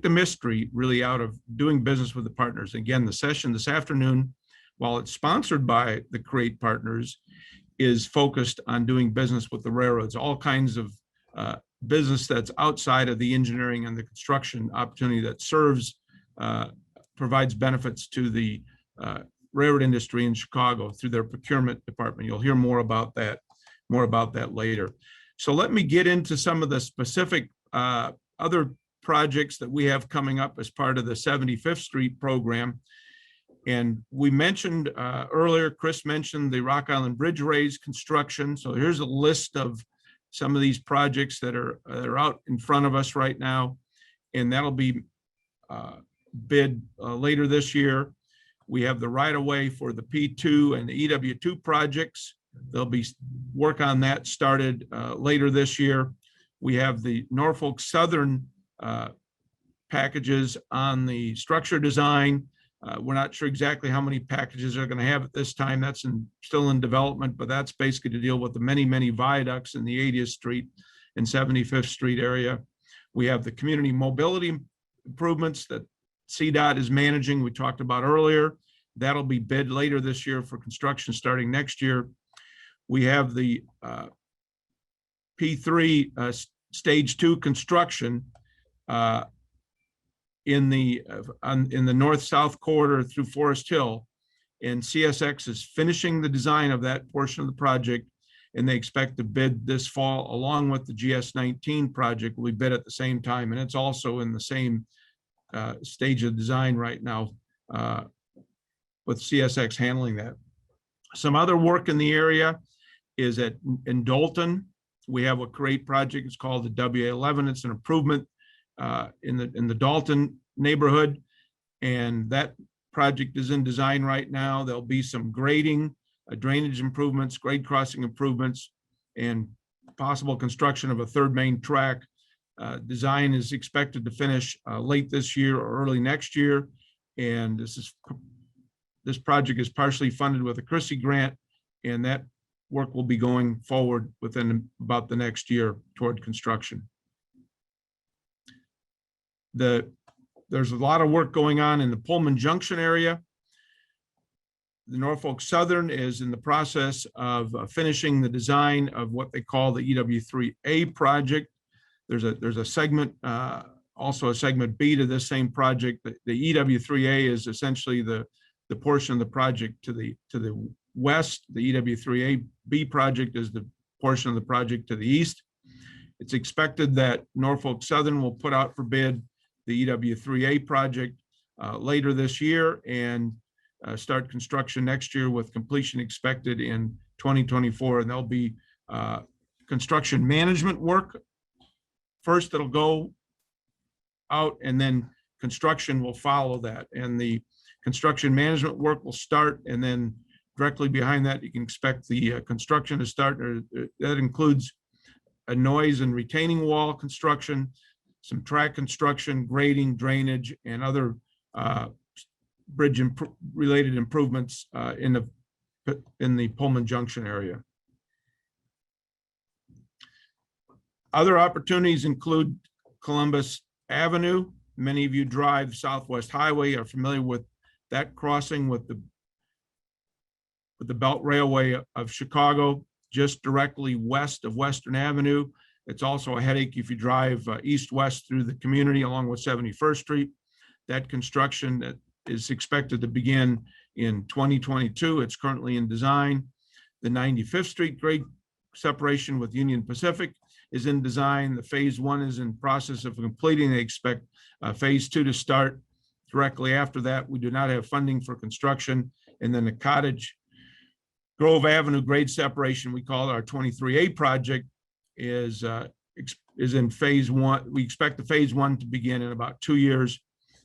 the mystery really out of doing business with the partners. Again, the session this afternoon, while it's sponsored by the CREATE partners, is focused on doing business with the railroads, all kinds of business that's outside of the engineering and the construction opportunity that serves, provides benefits to the railroad industry in Chicago through their procurement department. You'll hear more about that later. So let me get into some of the specific other projects that we have coming up as part of the 75th Street program. And we mentioned earlier, Chris mentioned the Rock Island Bridge Raise construction. So here's a list of some of these projects that are out in front of us right now. And that'll be bid later this year. We have the right-of-way for the P2 and the EW2 projects. There'll be work on that started later this year. We have the Norfolk Southern packages on the structure design. We're not sure exactly how many packages they're going to have at this time. That's still in development, but that's basically to deal with the many, many viaducts in the 80th Street and 75th Street area. We have the community mobility improvements that CDOT is managing, we talked about earlier. That'll be bid later this year for construction starting next year. We have the P3 stage 2 construction in the north-south corridor through Forest Hill, and CSX is finishing the design of that portion of the project, and they expect to bid this fall along with the GS19 project. We bid at the same time, and it's also in the same stage of design right now, with CSX handling that. Some other work in the area is in Dalton. We have a great project. It's called the WA11. It's an improvement in the Dalton neighborhood, and that project is in design right now. There'll be some grading, drainage improvements, grade crossing improvements, and possible construction of a third main track. Design is expected to finish late this year or early next year, and this project is partially funded with a CRISI grant, and that work will be going forward within about the next year toward construction. There's a lot of work going on in the Pullman Junction area. The Norfolk Southern is in the process of finishing the design of what they call the EW3A project. There's a segment, also a segment B to this same project. The EW3A is essentially the portion of the project to the west. The EW3AB project is the portion of the project to the east. It's expected that Norfolk Southern will put out for bid the EW3A project later this year and start construction next year, with completion expected in 2024. And there'll be construction management work first that'll go out, and then construction will follow that. And the construction management work will start, and then directly behind that, you can expect the construction to start. That includes a noise and retaining wall construction, some track construction, grading, drainage, and other bridge related improvements in the Pullman Junction area. Other opportunities include Columbus Avenue. Many of you drive Southwest Highway, are familiar with that crossing with the Belt Railway of Chicago, just directly west of Western Avenue. It's also a headache if you drive east-west through the community along with 71st Street. That construction is expected to begin in 2022. It's currently in design. The 95th Street grade separation with Union Pacific is in design. The phase 1 is in process of completing. They expect phase 2 to start directly after that. We do not have funding for construction. And then the Cottage Grove Avenue grade separation, we call it our 23A project, is in phase 1. We expect the phase 1 to begin in about 2 years.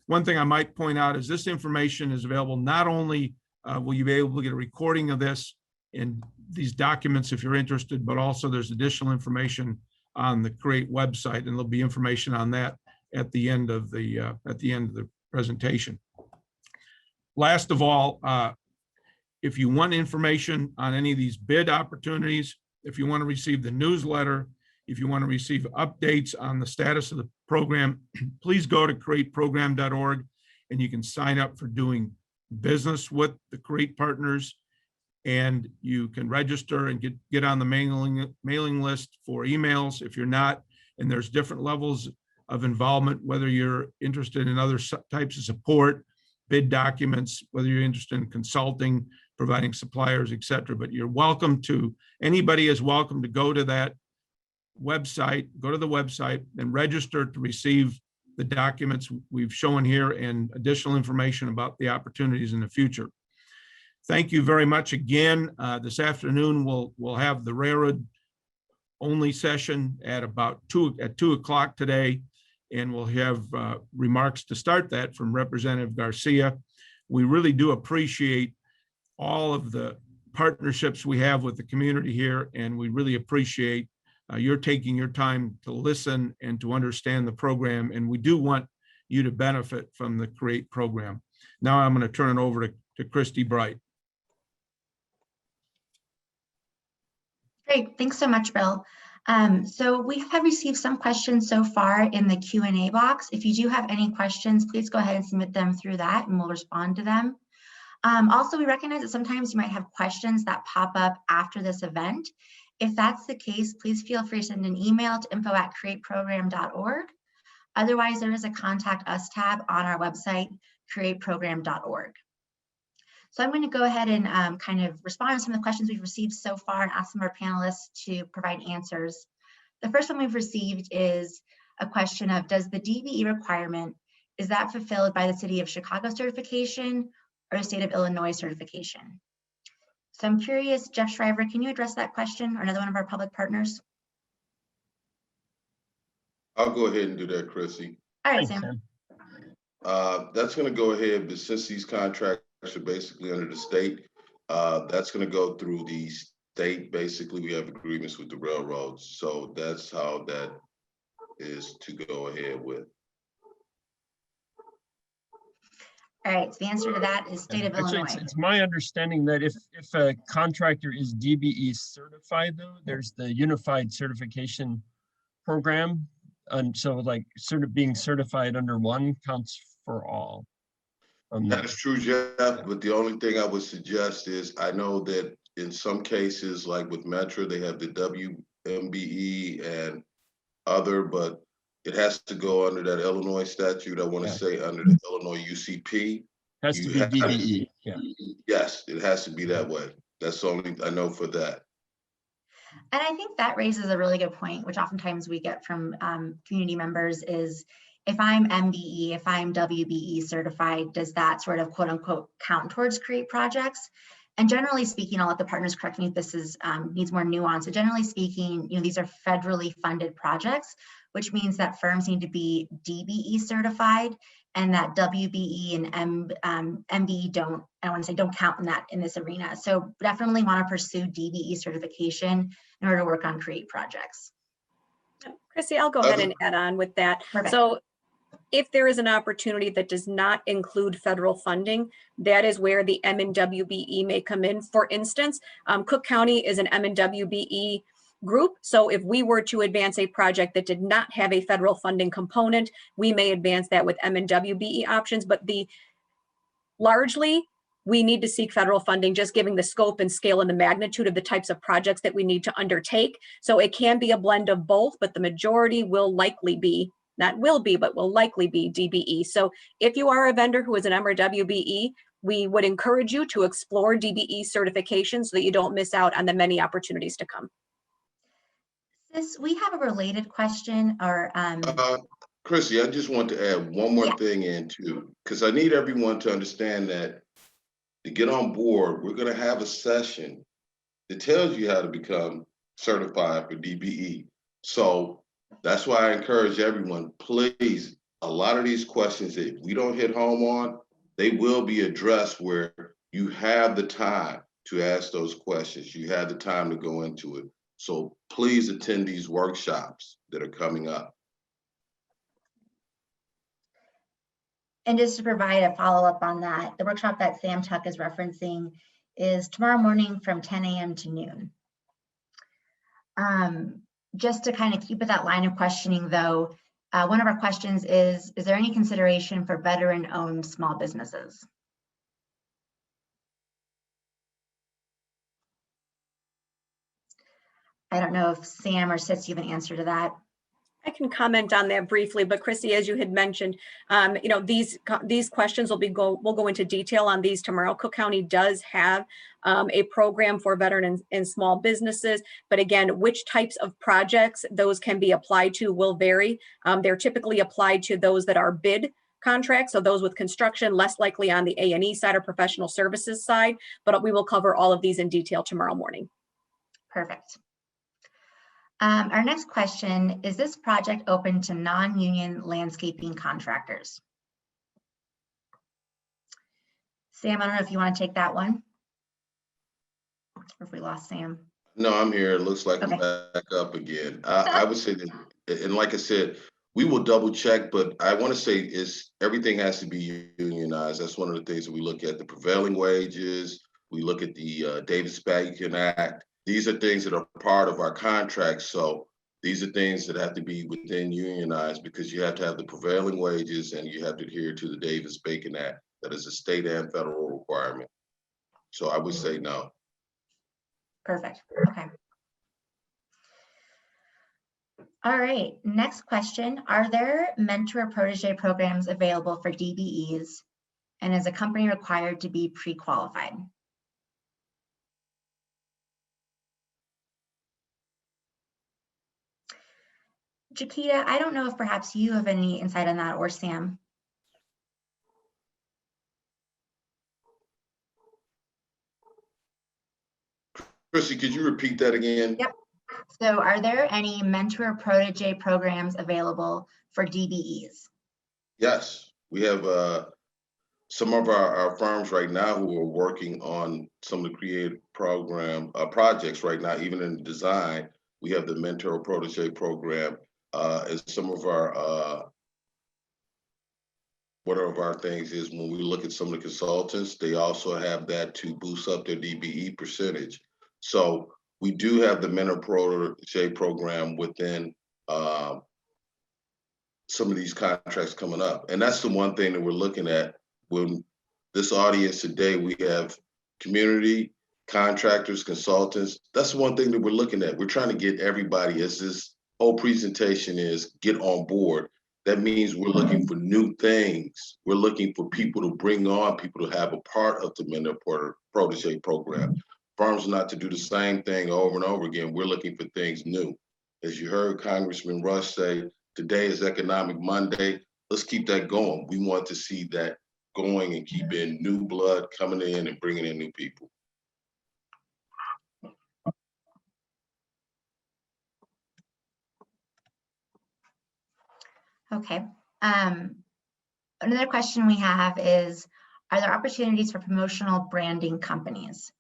One thing I might point out is this information is available. Not only will you be able to get a recording of this in these documents if you're interested, but also there's additional information on the CREATE website, and there'll be information on that at the end of the presentation. Last of all, if you want information on any of these bid opportunities, if you want to receive the newsletter, if you want to receive updates on the status of the program, please go to createprogram.org and you can sign up for doing business with the CREATE partners, and you can register and get on the mailing list for emails if you're not. And there's different levels of involvement, whether you're interested in other types of support, bid documents, whether you're interested in consulting, providing suppliers, et cetera. But you're welcome to, anybody is welcome to go to that website, go to the website and register to receive the documents we've shown here and additional information about the opportunities in the future. Thank you very much again. This afternoon, we'll have the railroad only session at about 2 o'clock today, and we'll have remarks to start that from Representative Garcia. We really do appreciate all of the partnerships we have with the community here, and we really appreciate you're taking your time to listen and to understand the program, and we do want you to benefit from the CREATE program. Now I'm going to turn it over to Christy Bright. Great, thanks so much, Bill. So we have received some questions so far in the Q&A box. If you do have any questions, please go ahead and submit them through that and we'll respond to them. Also, we recognize that sometimes you might have questions that pop up after this event. If that's the case, please feel free to send an email to info@createprogram.org. Otherwise, there is a contact us tab on our website, createprogram.org. So I'm going to go ahead and kind of respond to some of the questions we've received so far and ask some of our panelists to provide answers. The first one we've received is a question of, does the DBE requirement, is that fulfilled by the City of Chicago certification or the State of Illinois certification? So I'm curious, Jeff Shriver, can you address that question, or another one of our public partners? I'll go ahead and do that, Chrissy. All right, Thanks, Sam. That's going to go ahead, but since these contracts are basically under the state, that's going to go through the state. Basically, we have agreements with the railroads, so that's how that is to go ahead with. All right, so the answer to that is State of Actually, Illinois. it's my understanding that if a contractor is DBE certified, though, there's the Unified Certification Program. And so like being certified under one counts for all. That is true, Jeff, but the only thing I would suggest is, I know that in some cases, like with Metro, they have the WMBE and other, but it has to go under that Illinois statute. I want to say under the Illinois UCP. Has to be DBE, yeah. Yes, it has to be that way. That's the only I know for that. And I think that raises a really good point, which oftentimes we get from community members is, if I'm MBE, if I'm WBE certified, does that sort of quote unquote count towards CREATE projects? And generally speaking, I'll let the partners correct me if this is needs more nuance. So generally speaking, these are federally funded projects, which means that firms need to be DBE certified, and that WBE and MBE don't, I want to say, don't count in this arena. So definitely want to pursue DBE certification in order to work on CREATE projects. Chrissy, I'll go ahead and add on with that. Perfect. So If there is an opportunity that does not include federal funding, that is where the MNWBE may come in. For instance, Cook County is an MNWBE group. So if we were to advance a project that did not have a federal funding component, we may advance that with MNWBE options. But largely, we need to seek federal funding, just giving the scope and scale and the magnitude of the types of projects that we need to undertake. So it can be a blend of both, but the majority will likely be, not will be, but will likely be DBE. So if you are a vendor who is an MRWBE, we would encourage you to explore DBE certification so that you don't miss out on the many opportunities to come. Sis, we have a related question, or Chrissy, I just want to add one more Yeah. thing in too, because I need everyone to understand that to get on board, we're going to have a session that tells you how to become certified for DBE. So that's why I encourage everyone, please, a lot of these questions that we don't hit home on, they will be addressed where you have the time to ask those questions. You have the time to go into it. So please attend these workshops that are coming up. And just to provide a follow-up on that, the workshop that Sam Tuck is referencing is tomorrow morning from 10 a.m. to noon. Just to kind of keep with that line of questioning though, one of our questions is there any consideration for veteran-owned small businesses? I don't know if Sam or Sis, you have an answer to that. I can comment on that briefly, but Chrissy, as you had mentioned, these questions we'll go into detail on these tomorrow. Cook County does have a program for veteran and small businesses, but again, which types of projects those can be applied to will vary. They're typically applied to those that are bid contracts, so those with construction, less likely on the A&E side or professional services side, but we will cover all of these in detail tomorrow morning. Perfect. Our next question, is this project open to non-union landscaping contractors? Sam, I don't know if you want to take that one, or if we lost Sam. No, I'm here. It looks like Okay. I'm back up again. I would say that, and like I said, we will double check, but I want to say is everything has to be unionized. That's one of the things that we look at, the prevailing wages. We look at the Davis-Bacon Act. These are things that are part of our contract. So these are things that have to be within unionized because you have to have the prevailing wages and you have to adhere to the Davis-Bacon Act. That is a state and federal requirement. So I would say no. Perfect. Okay. All right. Next question. Are there mentor protege programs available for DBEs? And is a company required to be pre-qualified? Jaquita, I don't know if perhaps you have any insight on that, or Sam. Chrissy, could you repeat that again? Yep. So are there any mentor protege programs available for DBEs? Yes, we have some of our firms right now who are working on some of the creative program projects right now, even in design. We have the mentor protege program, and some of our one of our things is when we look at some of the consultants, they also have that to boost up their DBE percentage. So we do have the mentor protege program within some of these contracts coming up. And that's the one thing that we're looking at when this audience today, we have community, contractors, consultants. That's the one thing that we're looking at. We're trying to get everybody, as this whole presentation is, get on board. That means we're looking for new things. We're looking for people to bring on, people to have a part of the mentor protege program. Firms not to do the same thing over and over again. We're looking for things new. As you heard Congressman Rush say, today is Economic Monday. Let's keep that going. We want to see that going and keep in new blood coming in and bringing in new people. Okay. Another question we have is, are there opportunities for promotional branding companies?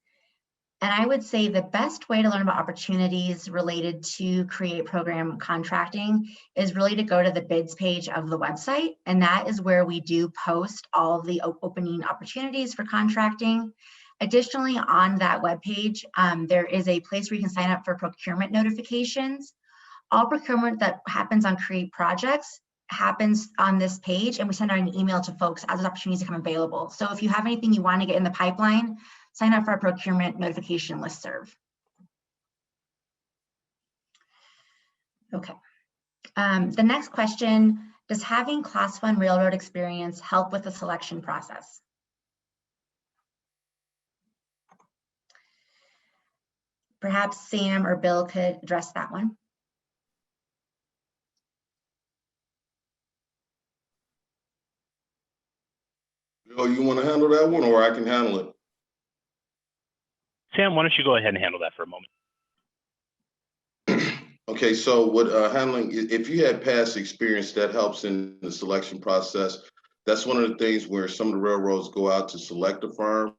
And I would say the best way to learn about opportunities related to create program contracting is really to go to the bids page of the website. And that is where we do post all of the opening opportunities for contracting. Additionally, on that webpage, there is a place where you can sign up for procurement notifications. All procurement that happens on Create projects happens on this page, and we send out an email to folks as opportunities become available. So if you have anything you want to get in the pipeline, sign up for our procurement notification listserv. Okay. The next question, does having Class 1 railroad experience help with the selection process? Perhaps Sam or Bill could address that one. Bill, you want to handle that one, or I can handle it? Sam, why don't you go ahead and handle that for a moment? Okay, so what handling, if you had past experience, that helps in the selection process. That's one of the things where some of the railroads go out to select a firm.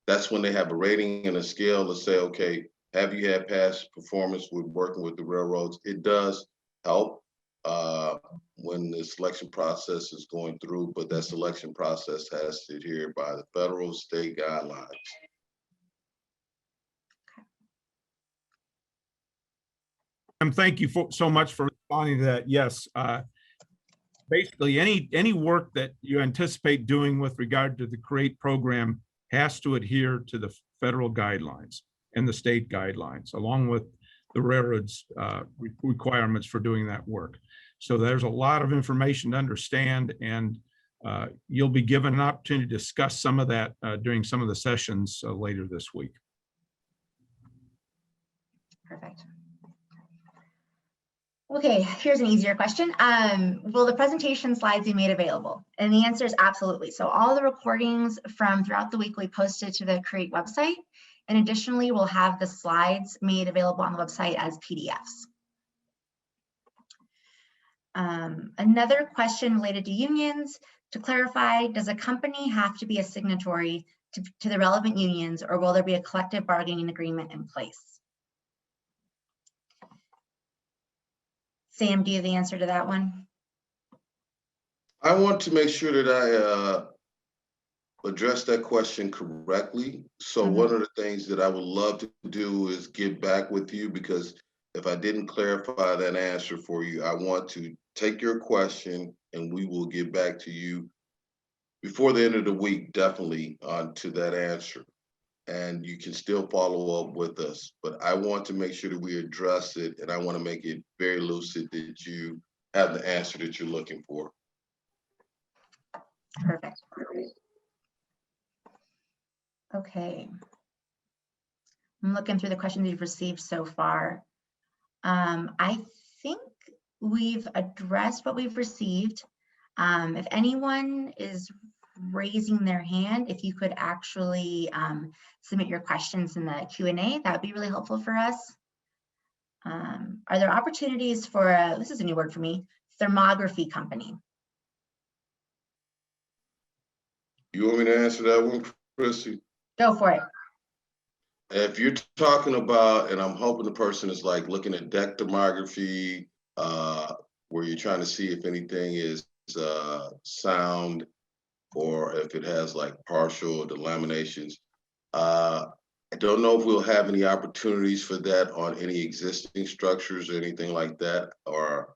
That's when they have a rating and a scale to say, okay, have you had past performance with working with the railroads? It does help when the selection process is going through, but that selection process has to adhere by the federal, state guidelines. Thank you so much for responding to that. Yes, basically any work that you anticipate doing with regard to the CREATE program has to adhere to the federal guidelines and the state guidelines, along with the railroad's requirements for doing that work. So there's a lot of information to understand, and you'll be given an opportunity to discuss some of that during some of the sessions later this week. Perfect. Okay, here's an easier question. Will the presentation slides be made available? And the answer is absolutely. So all the recordings from throughout the week we posted to the CREATE website. And additionally, we'll have the slides made available on the website as PDFs. Another question related to unions. To clarify, does a company have to be a signatory to the relevant unions, or will there be a collective bargaining agreement in place? Sam, do you have the answer to that one? I want to make sure that I address that question correctly. So one of the things that I would love to do is get back with you, because if I didn't clarify that answer for you, I want to take your question and we will get back to you before the end of the week, definitely to that answer. And you can still follow up with us, but I want to make sure that we address it, and I want to make it very lucid that you have the answer that you're looking for. Perfect. Okay. I'm looking through the questions you've received so far. I think we've addressed what we've received. If anyone is raising their hand, if you could actually submit your questions in the Q&A, that would be really helpful for us. Are there opportunities for this is a new word for me, thermography company? You want me to answer that one, Chrissy? Go for it. If you're talking about, and I'm hoping the person is like looking at deck thermography, where you're trying to see if anything is sound, or if it has like partial delaminations. I don't know if we'll have any opportunities for that on any existing structures or anything like that, or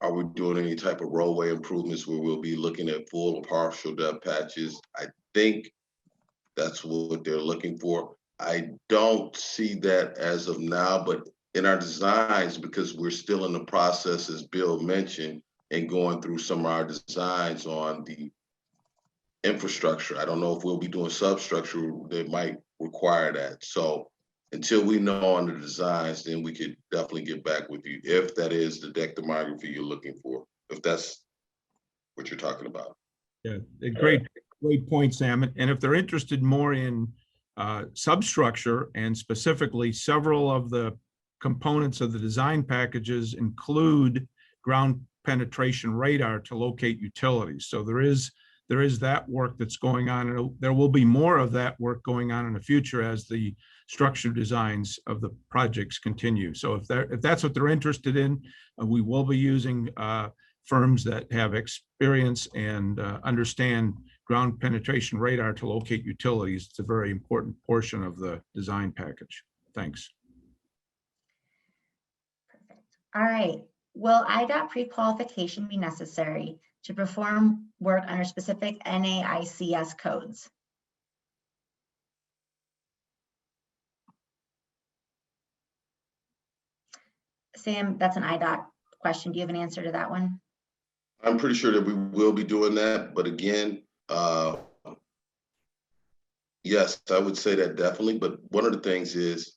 are we doing any type of roadway improvements where we'll be looking at full or partial depth patches? I think that's what they're looking for. I don't see that as of now, but in our designs, because we're still in the process, as Bill mentioned, and going through some of our designs on the infrastructure. I don't know if we'll be doing substructure that might require that. So until we know on the designs, then we could definitely get back with you if that is the deck thermography you're looking for, if that's what you're talking about. Yeah, a great point, Sam. And if they're interested more in substructure, and specifically several of the components of the design packages include ground penetration radar to locate utilities. So there is that work that's going on, and there will be more of that work going on in the future as the structure designs of the projects continue. So if that's what they're interested in, we will be using firms that have experience and understand ground penetration radar to locate utilities. It's a very important portion of the design package. Thanks. Perfect. All right. Will IDOT pre-qualification be necessary to perform work under specific NAICS codes? Sam, that's an IDOT question. Do you have an answer to that one? I'm pretty sure that we will be doing that, but again, yes, I would say that definitely. But one of the things is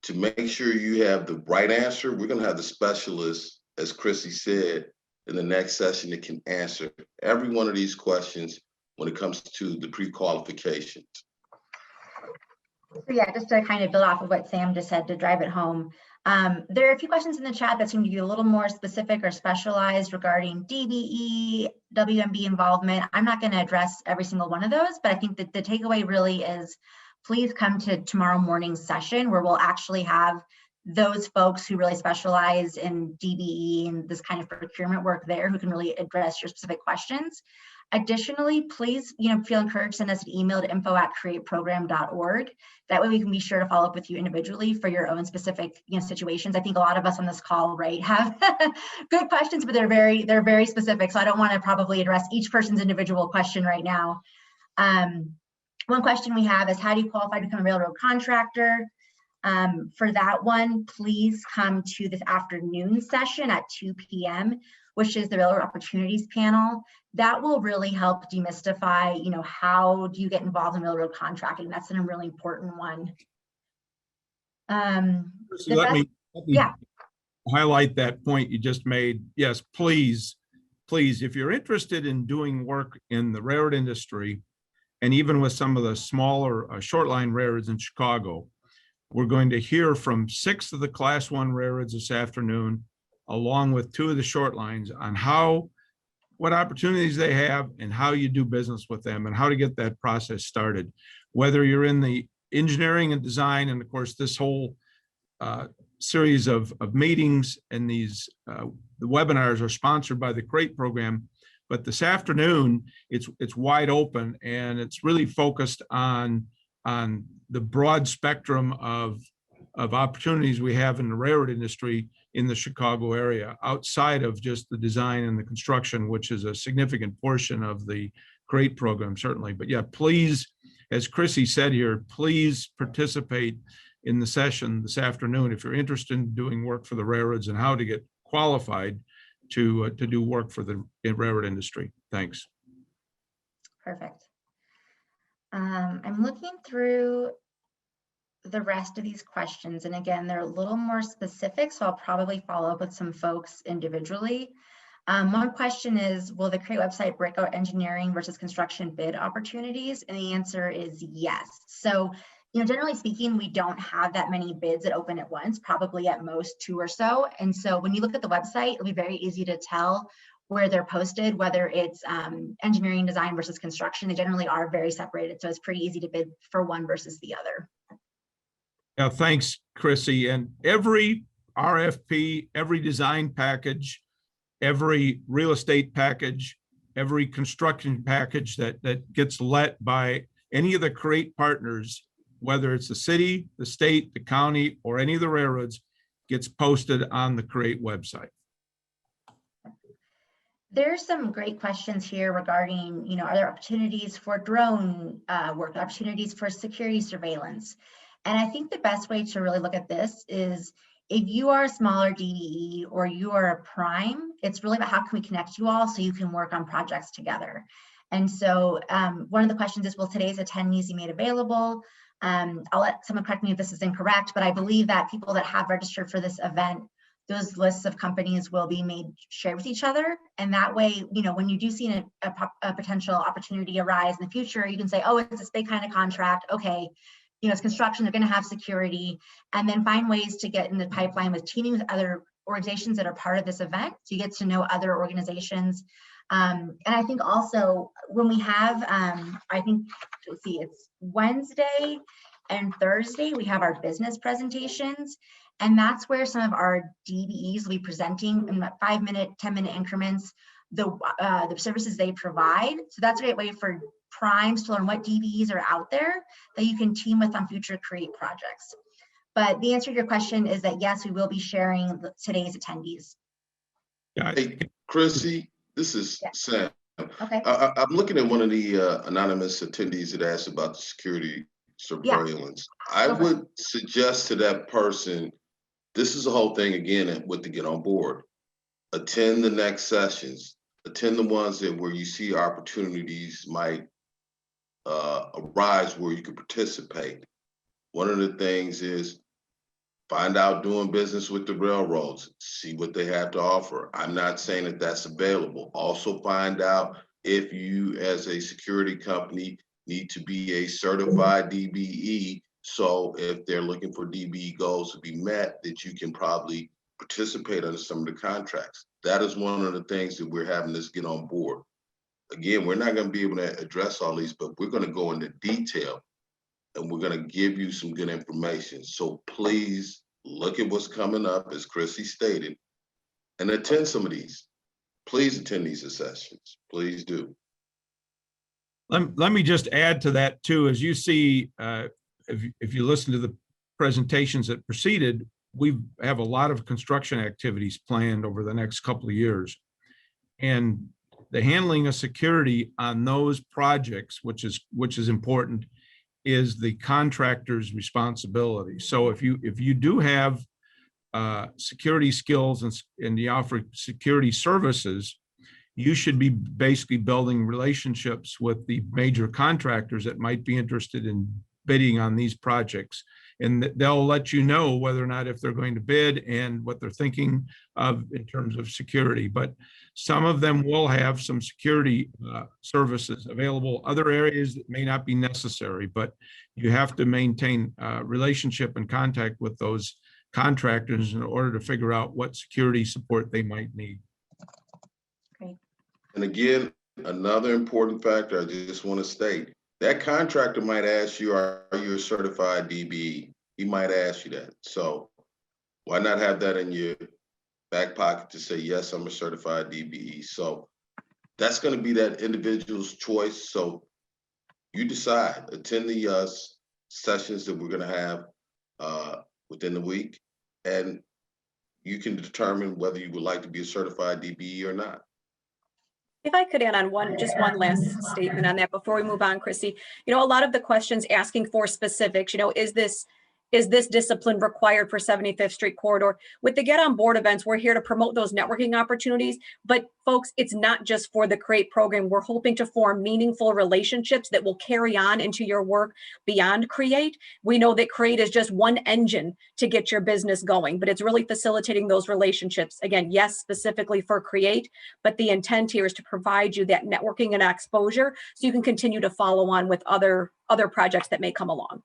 to make sure you have the right answer. We're going to have the specialists, as Chrissy said, in the next session that can answer every one of these questions when it comes to the pre-qualifications. So yeah, just to kind of build off of what Sam just said to drive it home. There are a few questions in the chat that seem to be a little more specific or specialized regarding DBE, WMB involvement. I'm not going to address every single one of those, but I think that the takeaway really is please come to tomorrow morning's session where we'll actually have those folks who really specialize in DBE and this kind of procurement work there who can really address your specific questions. Additionally, please, feel encouraged to send us an email to info@createprogram.org. That way we can be sure to follow up with you individually for your own specific, situations. I think a lot of us on this call, right, have good questions, but they're very specific. So I don't want to probably address each person's individual question right now. One question we have is, how do you qualify to become a railroad contractor? For that one, please come to this afternoon session at 2 p.m., which is the Railroad Opportunities Panel. That will really help demystify, how do you get involved in railroad contracting? That's a really important one. Let me highlight that point you just made. Yes, please, if you're interested in doing work in the railroad industry, and even with some of the smaller short line railroads in Chicago, we're going to hear from 6 of the Class 1 railroads this afternoon, along with 2 of the short lines, on what opportunities they have and how you do business with them and how to get that process started. Whether you're in the engineering and design, and of course, this whole series of meetings and these the webinars are sponsored by the CREATE program. But this afternoon, it's wide open, and it's really focused on the broad spectrum of opportunities we have in the railroad industry in the Chicago area, outside of just the design and the construction, which is a significant portion of the CREATE program, certainly. But yeah, please, as Chrissy said here, please participate in the session this afternoon if you're interested in doing work for the railroads and how to get qualified to do work for the railroad industry. Thanks. Perfect. I'm looking through the rest of these questions, and again, they're a little more specific, so I'll probably follow up with some folks individually. One question is, will the CREATE website break out engineering versus construction bid opportunities? And the answer is yes. So, generally speaking, we don't have that many bids that open at once, probably at most 2 or so. And so when you look at the website, it'll be very easy to tell where they're posted, whether it's engineering, design versus construction. They generally are very separated, so it's pretty easy to bid for one versus the other. Yeah, thanks, Chrissy. And every RFP, every design package, every real estate package, every construction package that gets let by any of the CREATE partners, whether it's the city, the state, the county, or any of the railroads, gets posted on the CREATE website. There's some great questions here regarding, are there opportunities for drone work, opportunities for security surveillance? And I think the best way to really look at this is, if you are a smaller DBE or you are a prime, it's really about how can we connect you all so you can work on projects together. And so one of the questions is, will today's attendees be made available? I'll let someone correct me if this is incorrect, but I believe that people that have registered for this event, those lists of companies will be shared with each other. And that way, when you do see a potential opportunity arise in the future, you can say, oh, it's this big kind of contract. Okay, it's construction, they're going to have security, and then find ways to get in the pipeline with teaming with other organizations that are part of this event. So you get to know other organizations. And I think also when we have, let's see, it's Wednesday And Thursday, we have our business presentations. And that's where some of our DBEs will be presenting in 5-minute, 10-minute increments, the services they provide. So that's a great way for primes to learn what DBEs are out there that you can team with on future CREATE projects. But the answer to your question is that yes, we will be sharing today's attendees. Yeah, Hey, Chrissy, this is Yeah. Sam. Okay. I'm looking at one of the anonymous attendees that asked about the security surveillance. I Okay. would suggest to that person, this is the whole thing again with the Get On Board. Attend the next sessions. Attend the ones that where you see opportunities might arise where you can participate. One of the things is find out doing business with the railroads, see what they have to offer. I'm not saying that that's available. Also find out if you as a security company need to be a certified DBE. So if they're looking for DBE goals to be met, that you can probably participate under some of the contracts. That is one of the things that we're having this Get On Board. Again, we're not going to be able to address all these, but we're going to go into detail and we're going to give you some good information. So please look at what's coming up, as Chrissy stated, and attend some of these. Please attend these sessions. Please do. Let me just add to that too. As you see, if you listen to the presentations that preceded, we have a lot of construction activities planned over the next couple of years. And the handling of security on those projects, which is important, is the contractor's responsibility. So if you do have security skills and you offer security services, you should be basically building relationships with the major contractors that might be interested in bidding on these projects. And they'll let you know whether or not if they're going to bid and what they're thinking of in terms of security. But some of them will have some security services available. Other areas that may not be necessary, but you have to maintain relationship and contact with those contractors in order to figure out what security support they might need. Great. And again, another important factor I just want to state, that contractor might ask you, are you a certified DBE? He might ask you that. So why not have that in your back pocket to say, yes, I'm a certified DBE. So that's going to be that individual's choice. So you decide, attend the sessions that we're going to have within the week, and you can determine whether you would like to be a certified DBE or not. If I could add on just one last statement on that before we move on, Chrissy, a lot of the questions asking for specifics, is this discipline required for 75th Street Corridor? With the Get On Board events, we're here to promote those networking opportunities. But folks, it's not just for the CREATE program. We're hoping to form meaningful relationships that will carry on into your work beyond CREATE. We know that CREATE is just one engine to get your business going, but it's really facilitating those relationships. Again, yes, specifically for CREATE, but the intent here is to provide you that networking and exposure so you can continue to follow on with other projects that may come along.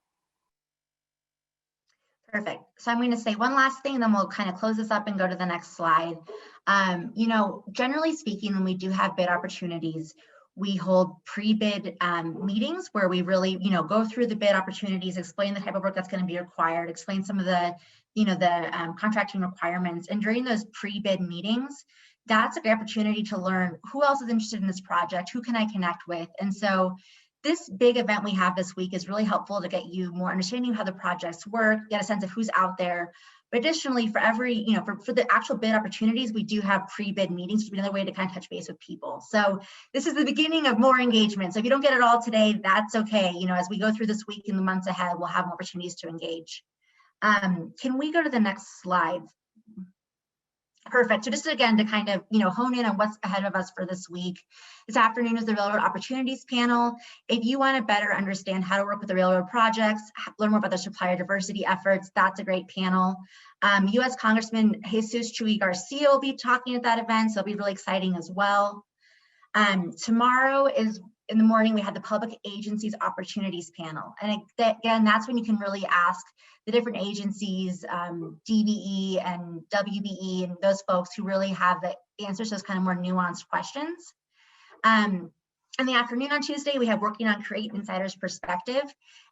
Perfect. So I'm going to say one last thing, and then we'll kind of close this up and go to the next slide. Generally speaking, when we do have bid opportunities, we hold pre-bid meetings where we really, go through the bid opportunities, explain the type of work that's going to be required, explain some of the, contracting requirements. And during those pre-bid meetings, that's a great opportunity to learn who else is interested in this project, who can I connect with. And so this big event we have this week is really helpful to get you more understanding of how the projects work, get a sense of who's out there. But additionally, for every, for the actual bid opportunities, we do have pre-bid meetings, which would be another way to kind of touch base with people. So this is the beginning of more engagement. So if you don't get it all today, that's okay. As we go through this week and the months ahead, we'll have more opportunities to engage. Can we go to the next slide? Perfect. So just again, to kind of, hone in on what's ahead of us for this week. This afternoon is the Railroad Opportunities Panel. If you want to better understand how to work with the railroad projects, learn more about their supplier diversity efforts, that's a great panel. U.S. Congressman Jesus Chuy Garcia will be talking at that event, so it'll be really exciting as well. Tomorrow is in the morning, we had the Public Agencies Opportunities Panel. And again, that's when you can really ask the different agencies, DBE and WBE, and those folks who really have the answers to those kind of more nuanced questions. In the afternoon on Tuesday, we have Working on Create Insider's Perspective.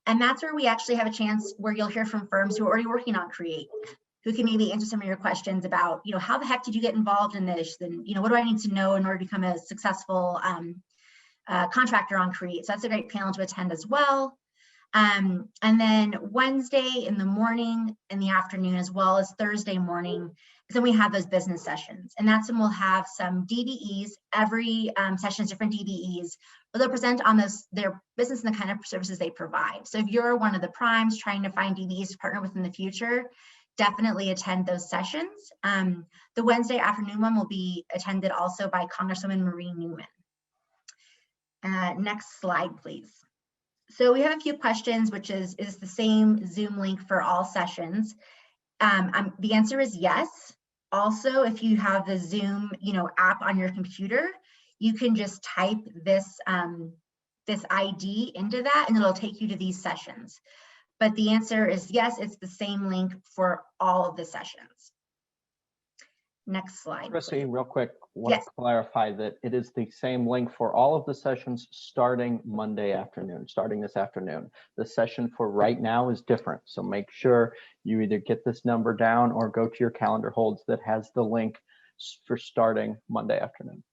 And that's where we actually have a chance where you'll hear from firms who are already working on Create, who can maybe answer some of your questions about, how the heck did you get involved in this? And, what do I need to know in order to become a successful contractor on Create? So that's a great panel to attend as well. And then Wednesday in the morning, in the afternoon, as well as Thursday morning, then we have those business sessions. And that's when we'll have some DBEs. Every session is different DBEs, but they'll present on their business and the kind of services they provide. So if you're one of the primes trying to find DBEs to partner with in the future, definitely attend those sessions. The Wednesday afternoon one will be attended also by Congresswoman Marie Newman. Next slide, please. So we have a few questions, which is the same Zoom link for all sessions? The answer is yes. Also, if you have the Zoom, app on your computer, you can just type this ID into that and it'll take you to these sessions. But the answer is yes, it's the same link for all of the sessions. Next slide. Chrissy, real quick, want Yes. to clarify that it is the same link for all of the sessions starting Monday afternoon, starting this afternoon. The session for right now is different. So make sure you either get this number down or go to your calendar holds that has the link for starting Monday afternoon.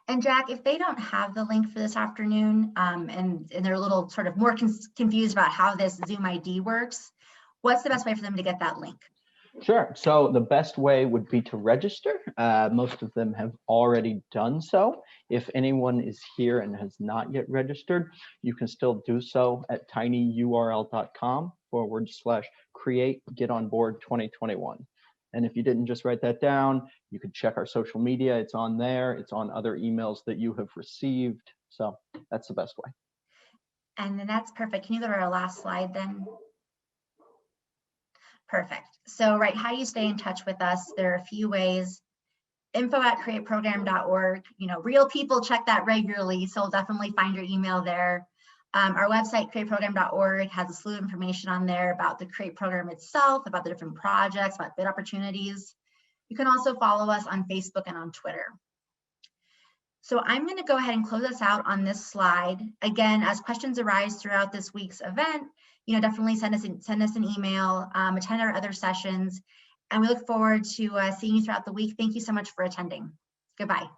And Jack, if they don't have the link for this afternoon and they're a little sort of more confused about how this Zoom ID works, what's the best way for them to get that link? Sure. So the best way would be to register. Most of them have already done so. If anyone is here and has not yet registered, you can still do so at tinyurl.com/create-get-on-board-2021. And if you didn't just write that down, you could check our social media. It's on there. It's on other emails that you have received. So that's the best way. And then that's perfect. Can you go to our last slide then? Perfect. So, how do you stay in touch with us? There are a few ways. info@createprogram.org. Real people check that regularly, so we'll definitely find your email there. Our website, createprogram.org, has a slew of information on there about the Create program itself, about the different projects, about bid opportunities. You can also follow us on Facebook and on Twitter. So I'm going to go ahead and close us out on this slide. Again, as questions arise throughout this week's event, definitely send us an email, attend our other sessions, and we look forward to seeing you throughout the week. Thank you so much for attending. Goodbye.